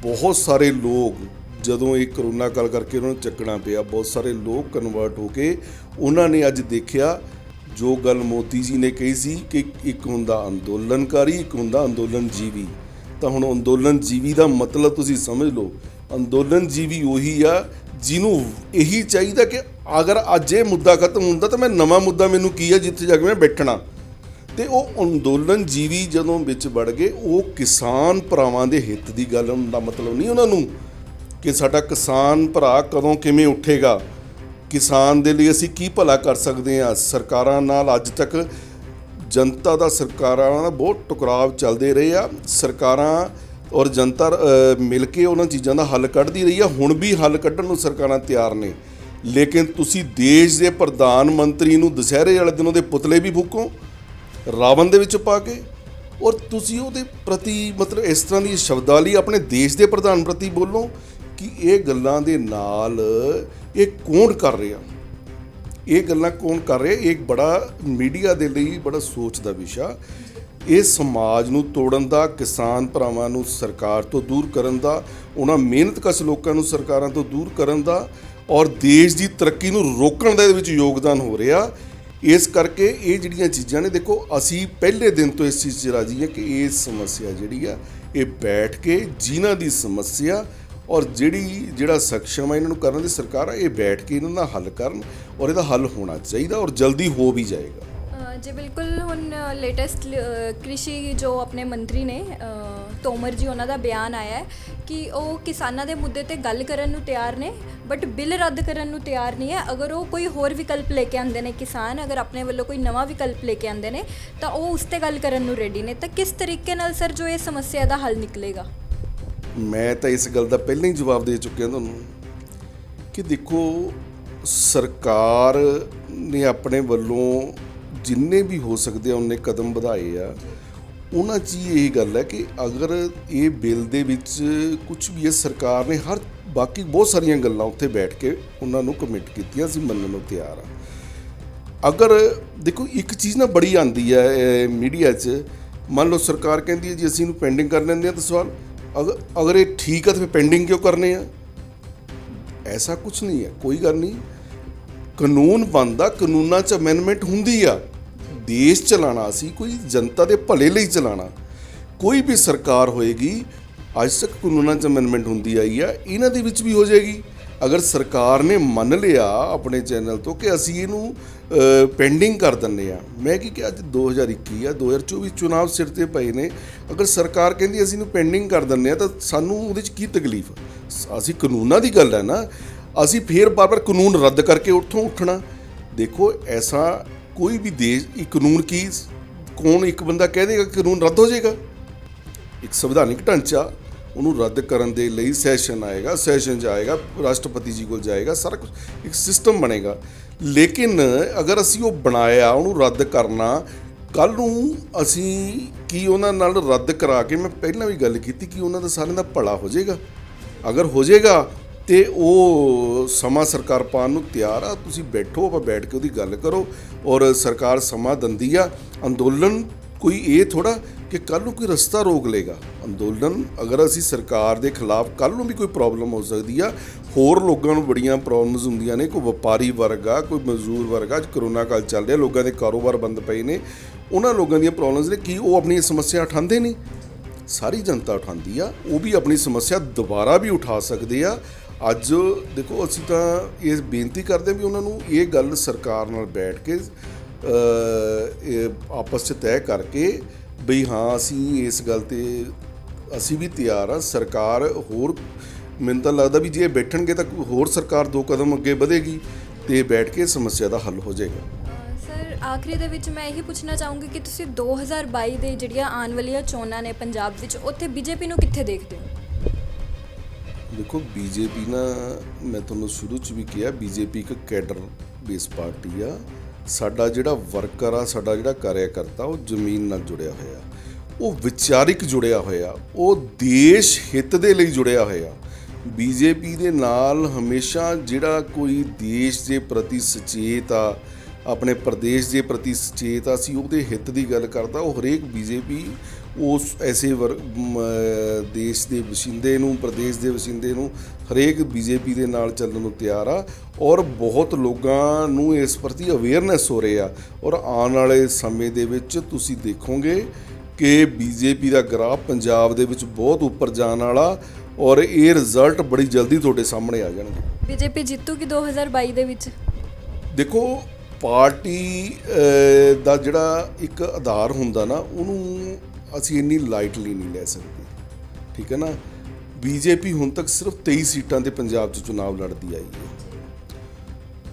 ਬਹੁਤ ਸਾਰੇ ਲੋਕ, ਜਦੋਂ ਇਹ ਕਰੋਨਾ ਕਾਲ ਕਰਕੇ ਉਹਨਾਂ ਨੂੰ ਚੱਕਣਾ ਪਿਆ, ਬਹੁਤ ਸਾਰੇ ਲੋਕ ਕਨਵਰਟ ਹੋ ਕੇ ਉਹਨਾਂ ਨੇ ਅੱਜ ਦੇਖਿਆ ਜੋ ਗੱਲ ਮੋਦੀ ਜੀ ਨੇ ਕਹੀ ਸੀ ਕਿ ਇੱਕ ਹੁੰਦਾ ਅੰਦੋਲਨਕਾਰੀ, ਇੱਕ ਹੁੰਦਾ ਅੰਦੋਲਨ ਜੀਵੀ। ਤਾਂ ਹੁਣ ਅੰਦੋਲਨ ਜੀਵੀ ਦਾ ਮਤਲਬ ਤੁਸੀਂ ਸਮਝ ਲਓ, ਅੰਦੋਲਨ ਜੀਵੀ ਉਹੀ ਆ ਜਿਹਨੂੰ ਇਹੀ ਚਾਹੀਦਾ ਕਿ ਅਗਰ ਅੱਜ ਇਹ ਮੁੱਦਾ ਖਤਮ ਹੁੰਦਾ ਤਾਂ ਮੈਂ ਨਵਾਂ ਮੁੱਦਾ ਮੈਨੂੰ ਕੀ ਹੈ ਜਿੱਥੇ ਜਾ ਕੇ ਮੈਂ ਬੈਠਣਾ। ਤੇ ਉਹ ਅੰਦੋਲਨ ਜੀਵੀ ਜਦੋਂ ਵਿੱਚ ਵੜ ਗਏ, ਉਹ ਕਿਸਾਨ ਭਰਾਵਾਂ ਦੇ ਹਿੱਤ ਦੀ ਗੱਲ ਦਾ ਮਤਲਬ ਨਹੀਂ ਉਹਨਾਂ ਨੂੰ ਕਿ ਸਾਡਾ ਕਿਸਾਨ ਭਰਾ ਕਦੋਂ ਕਿਵੇਂ ਉੱਠੇਗਾ, ਕਿਸਾਨ ਦੇ ਲਈ ਅਸੀਂ ਕੀ ਭਲਾ ਕਰ ਸਕਦੇ ਹਾਂ। ਸਰਕਾਰਾਂ ਨਾਲ ਅੱਜ ਤੱਕ ਜਨਤਾ ਦਾ, ਸਰਕਾਰਾਂ ਨਾਲ ਬਹੁਤ ਟਕਰਾਵ ਚੱਲਦੇ ਰਹੇ ਆ। ਸਰਕਾਰਾਂ ਔਰ ਜਨਤਾ ਮਿਲ ਕੇ ਉਹਨਾਂ ਚੀਜ਼ਾਂ ਦਾ ਹੱਲ ਕੱਢਦੀ ਰਹੀ ਆ। ਹੁਣ ਵੀ ਹੱਲ ਕੱਢਣ ਨੂੰ ਸਰਕਾਰਾਂ ਤਿਆਰ ਨੇ, ਲੇਕਿਨ ਤੁਸੀਂ ਦੇਸ਼ ਦੇ ਪ੍ਰਧਾਨ ਮੰਤਰੀ ਨੂੰ ਦੁਸਹਿਰੇ ਵਾਲੇ ਦਿਨ ਉਹਦੇ ਪੁਤਲੇ ਵੀ ਫੂਕੋ ਰਾਵਣ ਦੇ ਵਿੱਚ ਪਾ ਕੇ, ਔਰ ਤੁਸੀਂ ਉਹਦੇ ਪ੍ਰਤੀ ਮਤਲਬ ਇਸ ਤਰ੍ਹਾਂ ਦੀ ਸ਼ਬਦਾਵਲੀ ਆਪਣੇ ਦੇਸ਼ ਦੇ ਪ੍ਰਧਾਨ ਪ੍ਰਤੀ ਬੋਲੋ ਕਿ ਇਹ ਗੱਲਾਂ ਦੇ ਨਾਲ ਇਹ ਕੌਣ ਕਰ ਰਿਹਾ, ਇਹ ਗੱਲਾਂ ਕੌਣ ਕਰ ਰਿਹਾ। ਇਹ ਬੜਾ ਮੀਡੀਆ ਦੇ ਲਈ ਬੜਾ ਸੋਚ ਦਾ ਵਿਸ਼ਾ। ਇਹ ਸਮਾਜ ਨੂੰ ਤੋੜਨ ਦਾ, ਕਿਸਾਨ ਭਰਾਵਾਂ ਨੂੰ ਸਰਕਾਰ ਤੋਂ ਦੂਰ ਕਰਨ ਦਾ, ਉਹਨਾਂ ਮਿਹਨਤਕਸ਼ ਲੋਕਾਂ ਨੂੰ ਸਰਕਾਰਾਂ ਤੋਂ ਦੂਰ ਕਰਨ ਦਾ, ਔਰ ਦੇਸ਼ ਦੀ ਤਰੱਕੀ ਨੂੰ ਰੋਕਣ ਦਾ ਇਹਦੇ ਵਿੱਚ ਯੋਗਦਾਨ ਹੋ ਰਿਹਾ। ਇਸ ਕਰਕੇ ਇਹ ਜਿਹੜੀਆਂ ਚੀਜ਼ਾਂ ਨੇ, ਦੇਖੋ ਅਸੀਂ ਪਹਿਲੇ ਦਿਨ ਤੋਂ ਇਸ ਚੀਜ਼ 'ਚ ਰਾਜੀ ਹਾਂ ਕਿ ਇਹ ਸਮੱਸਿਆ ਜਿਹੜੀ ਆ ਇਹ ਬੈਠ ਕੇ ਜਿਨ੍ਹਾਂ ਦੀ ਸਮੱਸਿਆ ਔਰ ਜਿਹੜਾ ਸક્ષਮ ਆ ਇਹਨਾਂ ਨੂੰ ਕਰਨ ਦੀ ਸਰਕਾਰ ਆ, ਇਹ ਬੈਠ ਕੇ ਇਹਨਾਂ ਦਾ ਹੱਲ ਕਰਨ, ਔਰ ਇਹਦਾ ਹੱਲ ਹੋਣਾ ਚਾਹੀਦਾ ਔਰ ਜਲਦੀ ਹੋ ਵੀ ਜਾਏਗਾ। ਜੀ ਬਿਲਕੁਲ। ਹੁਣ ਲੇਟੈਸਟ ਕ੍ਰਿਸ਼ੀ ਜੋ ਆਪਣੇ ਮੰਤਰੀ ਨੇ ਤੋਮਰ ਜੀ, ਉਹਨਾਂ ਦਾ ਬਿਆਨ ਆਇਆ ਹੈ ਕਿ ਉਹ ਕਿਸਾਨਾਂ ਦੇ ਮੁੱਦੇ ਤੇ ਗੱਲ ਕਰਨ ਨੂੰ ਤਿਆਰ ਨੇ, ਬਟ ਬਿੱਲ ਰੱਦ ਕਰਨ ਨੂੰ ਤਿਆਰ ਨਹੀਂ ਹੈ। ਅਗਰ ਉਹ ਕੋਈ ਹੋਰ ਵਿਕਲਪ ਲੈ ਕੇ ਆਉਂਦੇ ਨੇ, ਕਿਸਾਨ ਅਗਰ ਆਪਣੇ ਵੱਲੋਂ ਕੋਈ ਨਵਾਂ ਵਿਕਲਪ ਲੈ ਕੇ ਆਉਂਦੇ ਨੇ ਤਾਂ ਉਹ ਉਸ 'ਤੇ ਗੱਲ ਕਰਨ ਨੂੰ ਰੈਡੀ ਨੇ। ਤਾਂ ਕਿਸ ਤਰੀਕੇ ਨਾਲ ਸਰ ਜੋ ਇਹ ਸਮੱਸਿਆ ਦਾ ਹੱਲ ਨਿਕਲੇਗਾ? ਮੈਂ ਤਾਂ ਇਸ ਗੱਲ ਦਾ ਪਹਿਲਾਂ ਹੀ ਜਵਾਬ ਦੇ ਚੁੱਕਿਆ ਤੁਹਾਨੂੰ ਕਿ ਦੇਖੋ, ਸਰਕਾਰ ਨੇ ਆਪਣੇ ਵੱਲੋਂ ਜਿੰਨੇ ਵੀ ਹੋ ਸਕਦੇ ਆ ਉਹਨੇ ਕਦਮ ਵਧਾਏ ਆ। ਉਹਨਾਂ 'ਚ ਇਹ ਗੱਲ ਹੈ ਕਿ ਅਗਰ ਇਹ ਬਿੱਲ ਦੇ ਵਿੱਚ ਕੁਝ ਵੀ ਹੈ, ਸਰਕਾਰ ਨੇ ਬਾਕੀ ਬਹੁਤ ਸਾਰੀਆਂ ਗੱਲਾਂ ਉੱਥੇ ਬੈਠ ਕੇ ਉਹਨਾਂ ਨੂੰ ਕਮਿਟ ਕੀਤੀਆਂ, ਅਸੀਂ ਮੰਨਣ ਨੂੰ ਤਿਆਰ ਆ। ਅਗਰ ਦੇਖੋ ਇੱਕ ਚੀਜ਼ ਨਾ ਬੜੀ ਆਉਂਦੀ ਹੈ ਮੀਡੀਆ 'ਚ, ਮੰਨ ਲਓ ਸਰਕਾਰ ਕਹਿੰਦੀ ਹੈ ਜੀ ਅਸੀਂ ਇਹਨੂੰ ਪੈਂਡਿੰਗ ਕਰ ਲੈਂਦੇ ਹਾਂ, ਤਾਂ ਸਵਾਲ ਅਗਰ ਇਹ ਠੀਕ ਆ ਤਾਂ ਫਿਰ ਪੈਂਡਿੰਗ ਕਿਉਂ ਕਰਨੇ ਆ? ਐਸਾ ਕੁਝ ਨਹੀਂ ਹੈ, ਕੋਈ ਗੱਲ ਨਹੀਂ। ਕਾਨੂੰਨ ਬਣਦਾ, ਕਾਨੂੰਨਾਂ 'ਚ ਅਮੈਂਡਮੈਂਟ ਹੁੰਦੀ ਆ। ਦੇਸ਼ ਚਲਾਉਣਾ ਅਸੀਂ ਕੋਈ ਜਨਤਾ ਦੇ ਭਲੇ ਲਈ ਚਲਾਉਣਾ। ਕੋਈ ਵੀ ਸਰਕਾਰ ਹੋਏਗੀ, ਅੱਜ ਤੱਕ ਕਾਨੂੰਨਾਂ 'ਚ ਅਮੈਂਡਮੈਂਟ ਹੁੰਦੀ ਆਈ ਆ, ਇਹਨਾਂ ਦੇ ਵਿੱਚ ਵੀ ਹੋ ਜਾਏਗੀ। ਅਗਰ ਸਰਕਾਰ ਨੇ ਮੰਨ ਲਿਆ ਆਪਣੇ ਚੈਨਲ ਤੋਂ ਕਿ ਅਸੀਂ ਇਹਨੂੰ ਪੈਂਡਿੰਗ ਕਰ ਦਿੰਦੇ ਆ, ਮੈਂ ਕਿ ਅੱਜ 2021 ਆ, 2024 ਚੁਣਾਵ ਸਿਰ 'ਤੇ ਪਏ ਨੇ, ਅਗਰ ਸਰਕਾਰ ਕਹਿੰਦੀ ਅਸੀਂ ਇਹਨੂੰ ਪੈਂਡਿੰਗ ਕਰ ਦਿੰਦੇ ਆ ਤਾਂ ਸਾਨੂੰ ਉਹਦੇ 'ਚ ਕੀ ਤਕਲੀਫ? ਅਸੀਂ ਕਾਨੂੰਨਾਂ ਦੀ ਗੱਲ ਹੈ ਨਾ, ਅਸੀਂ ਫੇਰ ਬਾਰ-ਬਾਰ ਕਾਨੂੰਨ ਰੱਦ ਕਰਕੇ ਉੱਥੋਂ ਉੱਠਣਾ। ਦੇਖੋ ਐਸਾ ਕੋਈ ਵੀ ਦੇਸ਼, ਇੱਕ ਕਾਨੂੰਨ ਕੀ ਕੌਣ ਇੱਕ ਬੰਦਾ ਕਹਿ ਦੇਗਾ ਕਾਨੂੰਨ ਰੱਦ ਹੋ ਜਾਏਗਾ? ਇੱਕ ਸੰਵਿਧਾਨਿਕ ਢਾਂਚਾ, ਉਹਨੂੰ ਰੱਦ ਕਰਨ ਦੇ ਲਈ ਸੈਸ਼ਨ ਆਏਗਾ, ਸੈਸ਼ਨ ਜਾਏਗਾ, ਰਾਸ਼ਟਰਪਤੀ ਜੀ ਕੋਲ ਜਾਏਗਾ, ਸਾਰਾ ਕੁਝ ਇੱਕ ਸਿਸਟਮ ਬਣੇਗਾ। ਲੇਕਿਨ ਅਗਰ ਅਸੀਂ ਉਹ ਬਣਾਇਆ, ਉਹਨੂੰ ਰੱਦ ਕਰਨਾ, ਕੱਲ੍ਹ ਨੂੰ ਅਸੀਂ ਕੀ ਉਹਨਾਂ ਨਾਲ ਰੱਦ ਕਰਾ ਕੇ, ਮੈਂ ਪਹਿਲਾਂ ਵੀ ਗੱਲ ਕੀਤੀ ਕਿ ਉਹਨਾਂ ਦਾ ਸਾਰਿਆਂ ਦਾ ਭਲਾ ਹੋ ਜਾਏਗਾ। ਅਗਰ ਹੋ ਜਾਏਗਾ ਤੇ ਉਹ ਸਮਾਂ ਸਰਕਾਰ ਪਾਉਣ ਨੂੰ ਤਿਆਰ ਆ। ਤੁਸੀਂ ਬੈਠੋ, ਆਪਾਂ ਬੈਠ ਕੇ ਉਹਦੀ ਗੱਲ ਕਰੋ, ਔਰ ਸਰਕਾਰ ਸਮਾਂ ਦਿੰਦੀ ਆ। ਅੰਦੋਲਨ ਕੋਈ ਇਹ ਥੋੜ੍ਹਾ ਕਿ ਕੱਲ੍ਹ ਨੂੰ ਕੋਈ ਰਸਤਾ ਰੋਕ ਲਏਗਾ। ਅੰਦੋਲਨ ਅਗਰ ਅਸੀਂ ਸਰਕਾਰ ਦੇ ਖਿਲਾਫ, ਕੱਲ੍ਹ ਨੂੰ ਵੀ ਕੋਈ ਪ੍ਰੋਬਲਮ ਹੋ ਸਕਦੀ ਆ, ਹੋਰ ਲੋਕਾਂ ਨੂੰ ਬੜੀਆਂ ਪ੍ਰੋਬਲਮਸ ਹੁੰਦੀਆਂ ਨੇ। ਕੋਈ ਵਪਾਰੀ ਵਰਗ ਆ, ਕੋਈ ਮਜ਼ਦੂਰ ਵਰਗ ਆ, ਅੱਜ ਕਰੋਨਾ ਕਾਲ ਚੱਲ ਰਿਹਾ, ਲੋਕਾਂ ਦੇ ਕਾਰੋਬਾਰ ਬੰਦ ਪਏ ਨੇ, ਉਹਨਾਂ ਲੋਕਾਂ ਦੀਆਂ ਪ੍ਰੋਬਲਮਸ ਨੇ। ਕੀ ਉਹ ਆਪਣੀ ਸਮੱਸਿਆ ਉਠਾਉਂਦੇ ਨਹੀਂ? ਸਾਰੀ ਜਨਤਾ ਉਠਾਉਂਦੀ ਆ। ਉਹ ਵੀ ਆਪਣੀ ਸਮੱਸਿਆ ਦੁਬਾਰਾ ਵੀ ਉਠਾ ਸਕਦੇ ਆ। ਅੱਜ ਦੇਖੋ, ਅਸੀਂ ਤਾਂ ਇਹ ਬੇਨਤੀ ਕਰਦੇ ਵੀ ਉਹਨਾਂ ਨੂੰ ਇਹ ਗੱਲ ਸਰਕਾਰ ਨਾਲ ਬੈਠ ਕੇ ਆਪਸ 'ਚ ਤੈਅ ਕਰਕੇ ਬਈ ਹਾਂ ਅਸੀਂ ਇਸ ਗੱਲ 'ਤੇ ਅਸੀਂ ਵੀ ਤਿਆਰ ਹਾਂ। ਸਰਕਾਰ ਹੋਰ, ਮੈਨੂੰ ਤਾਂ ਲੱਗਦਾ ਵੀ ਜੇ ਬੈਠਣਗੇ ਤਾਂ ਹੋਰ ਸਰਕਾਰ 2 ਕਦਮ ਅੱਗੇ ਵਧੇਗੀ ਅਤੇ ਬੈਠ ਕੇ ਸਮੱਸਿਆ ਦਾ ਹੱਲ ਹੋ ਜਾਏਗਾ। ਆਖਰੀ ਦੇ ਵਿੱਚ ਮੈਂ ਇਹੀ ਪੁੱਛਣਾ ਚਾਹੂੰਗੀ ਕਿ ਤੁਸੀਂ 2022 ਦੇ ਜਿਹੜੀਆਂ ਆਉਣ ਵਾਲੀਆਂ ਚੋਣਾਂ ਨੇ ਪੰਜਾਬ ਵਿੱਚ ਉੱਥੇ ਬੀਜੇਪੀ ਨੂੰ ਕਿੱਥੇ ਦੇਖਦੇ ਹੋ? ਦੇਖੋ ਬੀਜੇਪੀ ਨਾ, ਮੈਂ ਤੁਹਾਨੂੰ ਸ਼ੁਰੂ 'ਚ ਵੀ ਕਿਹਾ, ਬੀਜੇਪੀ ਇੱਕ ਕੈਡਰ ਬੇਸ ਪਾਰਟੀ ਆ। ਸਾਡਾ ਜਿਹੜਾ ਵਰਕਰ ਆ, ਸਾਡਾ ਜਿਹੜਾ ਕਾਰਿਆਕਰਤਾ, ਉਹ ਜ਼ਮੀਨ ਨਾਲ ਜੁੜਿਆ ਹੋਇਆ, ਉਹ ਵਿਚਾਰਿਕ ਜੁੜਿਆ ਹੋਇਆ, ਉਹ ਦੇਸ਼ ਹਿੱਤ ਦੇ ਲਈ ਜੁੜਿਆ ਹੋਇਆ। ਬੀਜੇਪੀ ਦੇ ਨਾਲ ਹਮੇਸ਼ਾ ਜਿਹੜਾ ਕੋਈ ਦੇਸ਼ ਦੇ ਪ੍ਰਤੀ ਸੁਚੇਤ ਆ, ਆਪਣੇ ਪ੍ਰਦੇਸ਼ ਦੇ ਪ੍ਰਤੀ ਸੁਚੇਤ ਆ, ਸੀ ਉਹਦੇ ਹਿੱਤ ਦੀ ਗੱਲ ਕਰਦਾ, ਉਹ ਹਰੇਕ ਬੀਜੇਪੀ ਉਸ ਐਸੇ ਦੇਸ਼ ਦੇ ਵਸਿੰਦੇ ਨੂੰ, ਪ੍ਰਦੇਸ਼ ਦੇ ਵਸਿੰਦੇ ਨੂੰ, ਹਰੇਕ ਬੀਜੇਪੀ ਦੇ ਨਾਲ ਚੱਲਣ ਨੂੰ ਤਿਆਰ ਆ। ਔਰ ਬਹੁਤ ਲੋਕਾਂ ਨੂੰ ਇਸ ਪ੍ਰਤੀ ਅਵੇਅਰਨੈਸ ਹੋ ਰਹੀ ਆ। ਔਰ ਆਉਣ ਵਾਲੇ ਸਮੇਂ ਦੇ ਵਿੱਚ ਤੁਸੀਂ ਦੇਖੋਗੇ ਕਿ ਬੀਜੇਪੀ ਦਾ ਗ੍ਰਾਫ ਪੰਜਾਬ ਦੇ ਵਿੱਚ ਬਹੁਤ ਉੱਪਰ ਜਾਣ ਵਾਲਾ, ਔਰ ਇਹ ਰਿਜ਼ਲਟ ਬੜੀ ਜਲਦੀ ਤੁਹਾਡੇ ਸਾਹਮਣੇ ਆ ਜਾਣਗੇ। ਬੀਜੇਪੀ ਜਿੱਤੂਗੀ 2022 ਦੇ ਵਿੱਚ? ਦੇਖੋ ਪਾਰਟੀ ਦਾ ਜਿਹੜਾ ਇੱਕ ਆਧਾਰ ਹੁੰਦਾ ਨਾ, ਉਹਨੂੰ ਅਸੀਂ ਇੰਨੀ ਲਾਈਟਲੀ ਨਹੀਂ ਲੈ ਸਕਦੇ, ਠੀਕ ਹੈ ਨਾ। ਬੀਜੇਪੀ ਹੁਣ ਤੱਕ ਸਿਰਫ 23 ਸੀਟਾਂ 'ਤੇ ਪੰਜਾਬ 'ਚ ਚੁਣਾਵ ਲੜਦੀ ਆਈ ਹੈ।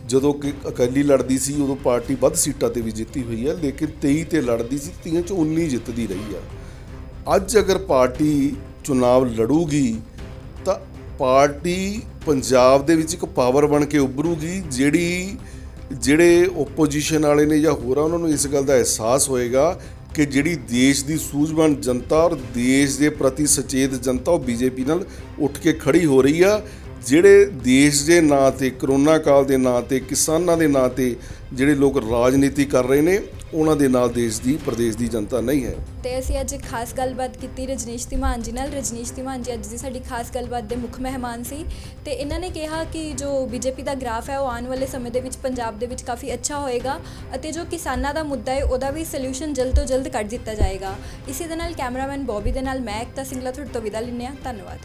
ਜਦੋਂ ਕਿ ਅਕਾਲੀ ਲੜਦੀ ਸੀ ਉਦੋਂ ਪਾਰਟੀ ਵੱਧ ਸੀਟਾਂ 'ਤੇ ਵੀ ਜਿੱਤੀ ਹੋਈ ਹੈ, ਲੇਕਿਨ 23 'ਤੇ ਲੜਦੀ ਸੀ, 30 'ਚੋਂ 19 ਜਿੱਤਦੀ ਰਹੀ ਆ। ਅੱਜ ਅਗਰ ਪਾਰਟੀ ਚੁਣਾਵ ਲੜੂਗੀ ਤਾਂ ਪਾਰਟੀ ਪੰਜਾਬ ਦੇ ਵਿੱਚ ਇੱਕ ਪਾਵਰ ਬਣ ਕੇ ਉੱਭਰੂਗੀ। ਜਿਹੜੇ ਓਪੋਜੀਸ਼ਨ ਵਾਲੇ ਨੇ ਜਾਂ ਹੋਰ ਆ, ਉਹਨਾਂ ਨੂੰ ਇਸ ਗੱਲ ਦਾ ਅਹਿਸਾਸ ਹੋਏਗਾ ਕਿ ਜਿਹੜੀ ਦੇਸ਼ ਦੀ ਸੂਝਵਾਨ ਜਨਤਾ ਔਰ ਦੇਸ਼ ਦੇ ਪ੍ਰਤੀ ਸੁਚੇਤ ਜਨਤਾ, ਉਹ ਬੀਜੇਪੀ ਨਾਲ ਉੱਠ ਕੇ ਖੜੀ ਹੋ ਰਹੀ ਆ। ਜਿਹੜੇ ਦੇਸ਼ ਦੇ ਨਾਂ 'ਤੇ, ਕਰੋਨਾ ਕਾਲ ਦੇ ਨਾਂ 'ਤੇ, ਕਿਸਾਨਾਂ ਦੇ ਨਾਂ 'ਤੇ ਜਿਹੜੇ ਲੋਕ ਰਾਜਨੀਤੀ ਕਰ ਰਹੇ ਨੇ, ਉਹਨਾਂ ਦੇ ਨਾਲ ਦੇਸ਼ ਦੀ, ਪ੍ਰਦੇਸ਼ ਦੀ ਜਨਤਾ ਨਹੀਂ ਹੈ। ਤੇ ਅਸੀਂ ਅੱਜ ਖਾਸ ਗੱਲਬਾਤ ਕੀਤੀ ਰਜਨੀਸ਼ ਧੀਮਾਨ ਜੀ ਨਾਲ। ਰਜਨੀਸ਼ ਧੀਮਾਨ ਜੀ ਅੱਜ ਦੀ ਸਾਡੀ ਖਾਸ ਗੱਲਬਾਤ ਦੇ ਮੁੱਖ ਮਹਿਮਾਨ ਸੀ ਤੇ ਇਹਨਾਂ ਨੇ ਕਿਹਾ ਕਿ ਜੋ ਬੀਜੇਪੀ ਦਾ ਗ੍ਰਾਫ ਹੈ ਉਹ ਆਉਣ ਵਾਲੇ ਸਮੇਂ ਦੇ ਵਿੱਚ ਪੰਜਾਬ ਦੇ ਵਿੱਚ ਕਾਫੀ ਅੱਛਾ ਹੋਏਗਾ ਅਤੇ ਜੋ ਕਿਸਾਨਾਂ ਦਾ ਮੁੱਦਾ ਹੈ ਉਹਦਾ ਵੀ ਸੋਲਿਊਸ਼ਨ ਜਲਦ ਤੋਂ ਜਲਦ ਕੱਢ ਦਿੱਤਾ ਜਾਏਗਾ। ਇਸੇ ਦੇ ਨਾਲ ਕੈਮਰਾਮੈਨ ਬੌਬੀ ਦੇ ਨਾਲ ਮੈਂ ਏਕਤਾ ਸਿੰਗਲਾ ਤੁਹਾਡੇ ਤੋਂ ਵਿਦਾ ਲੈਂਦੇ ਹਾਂ। ਧੰਨਵਾਦ।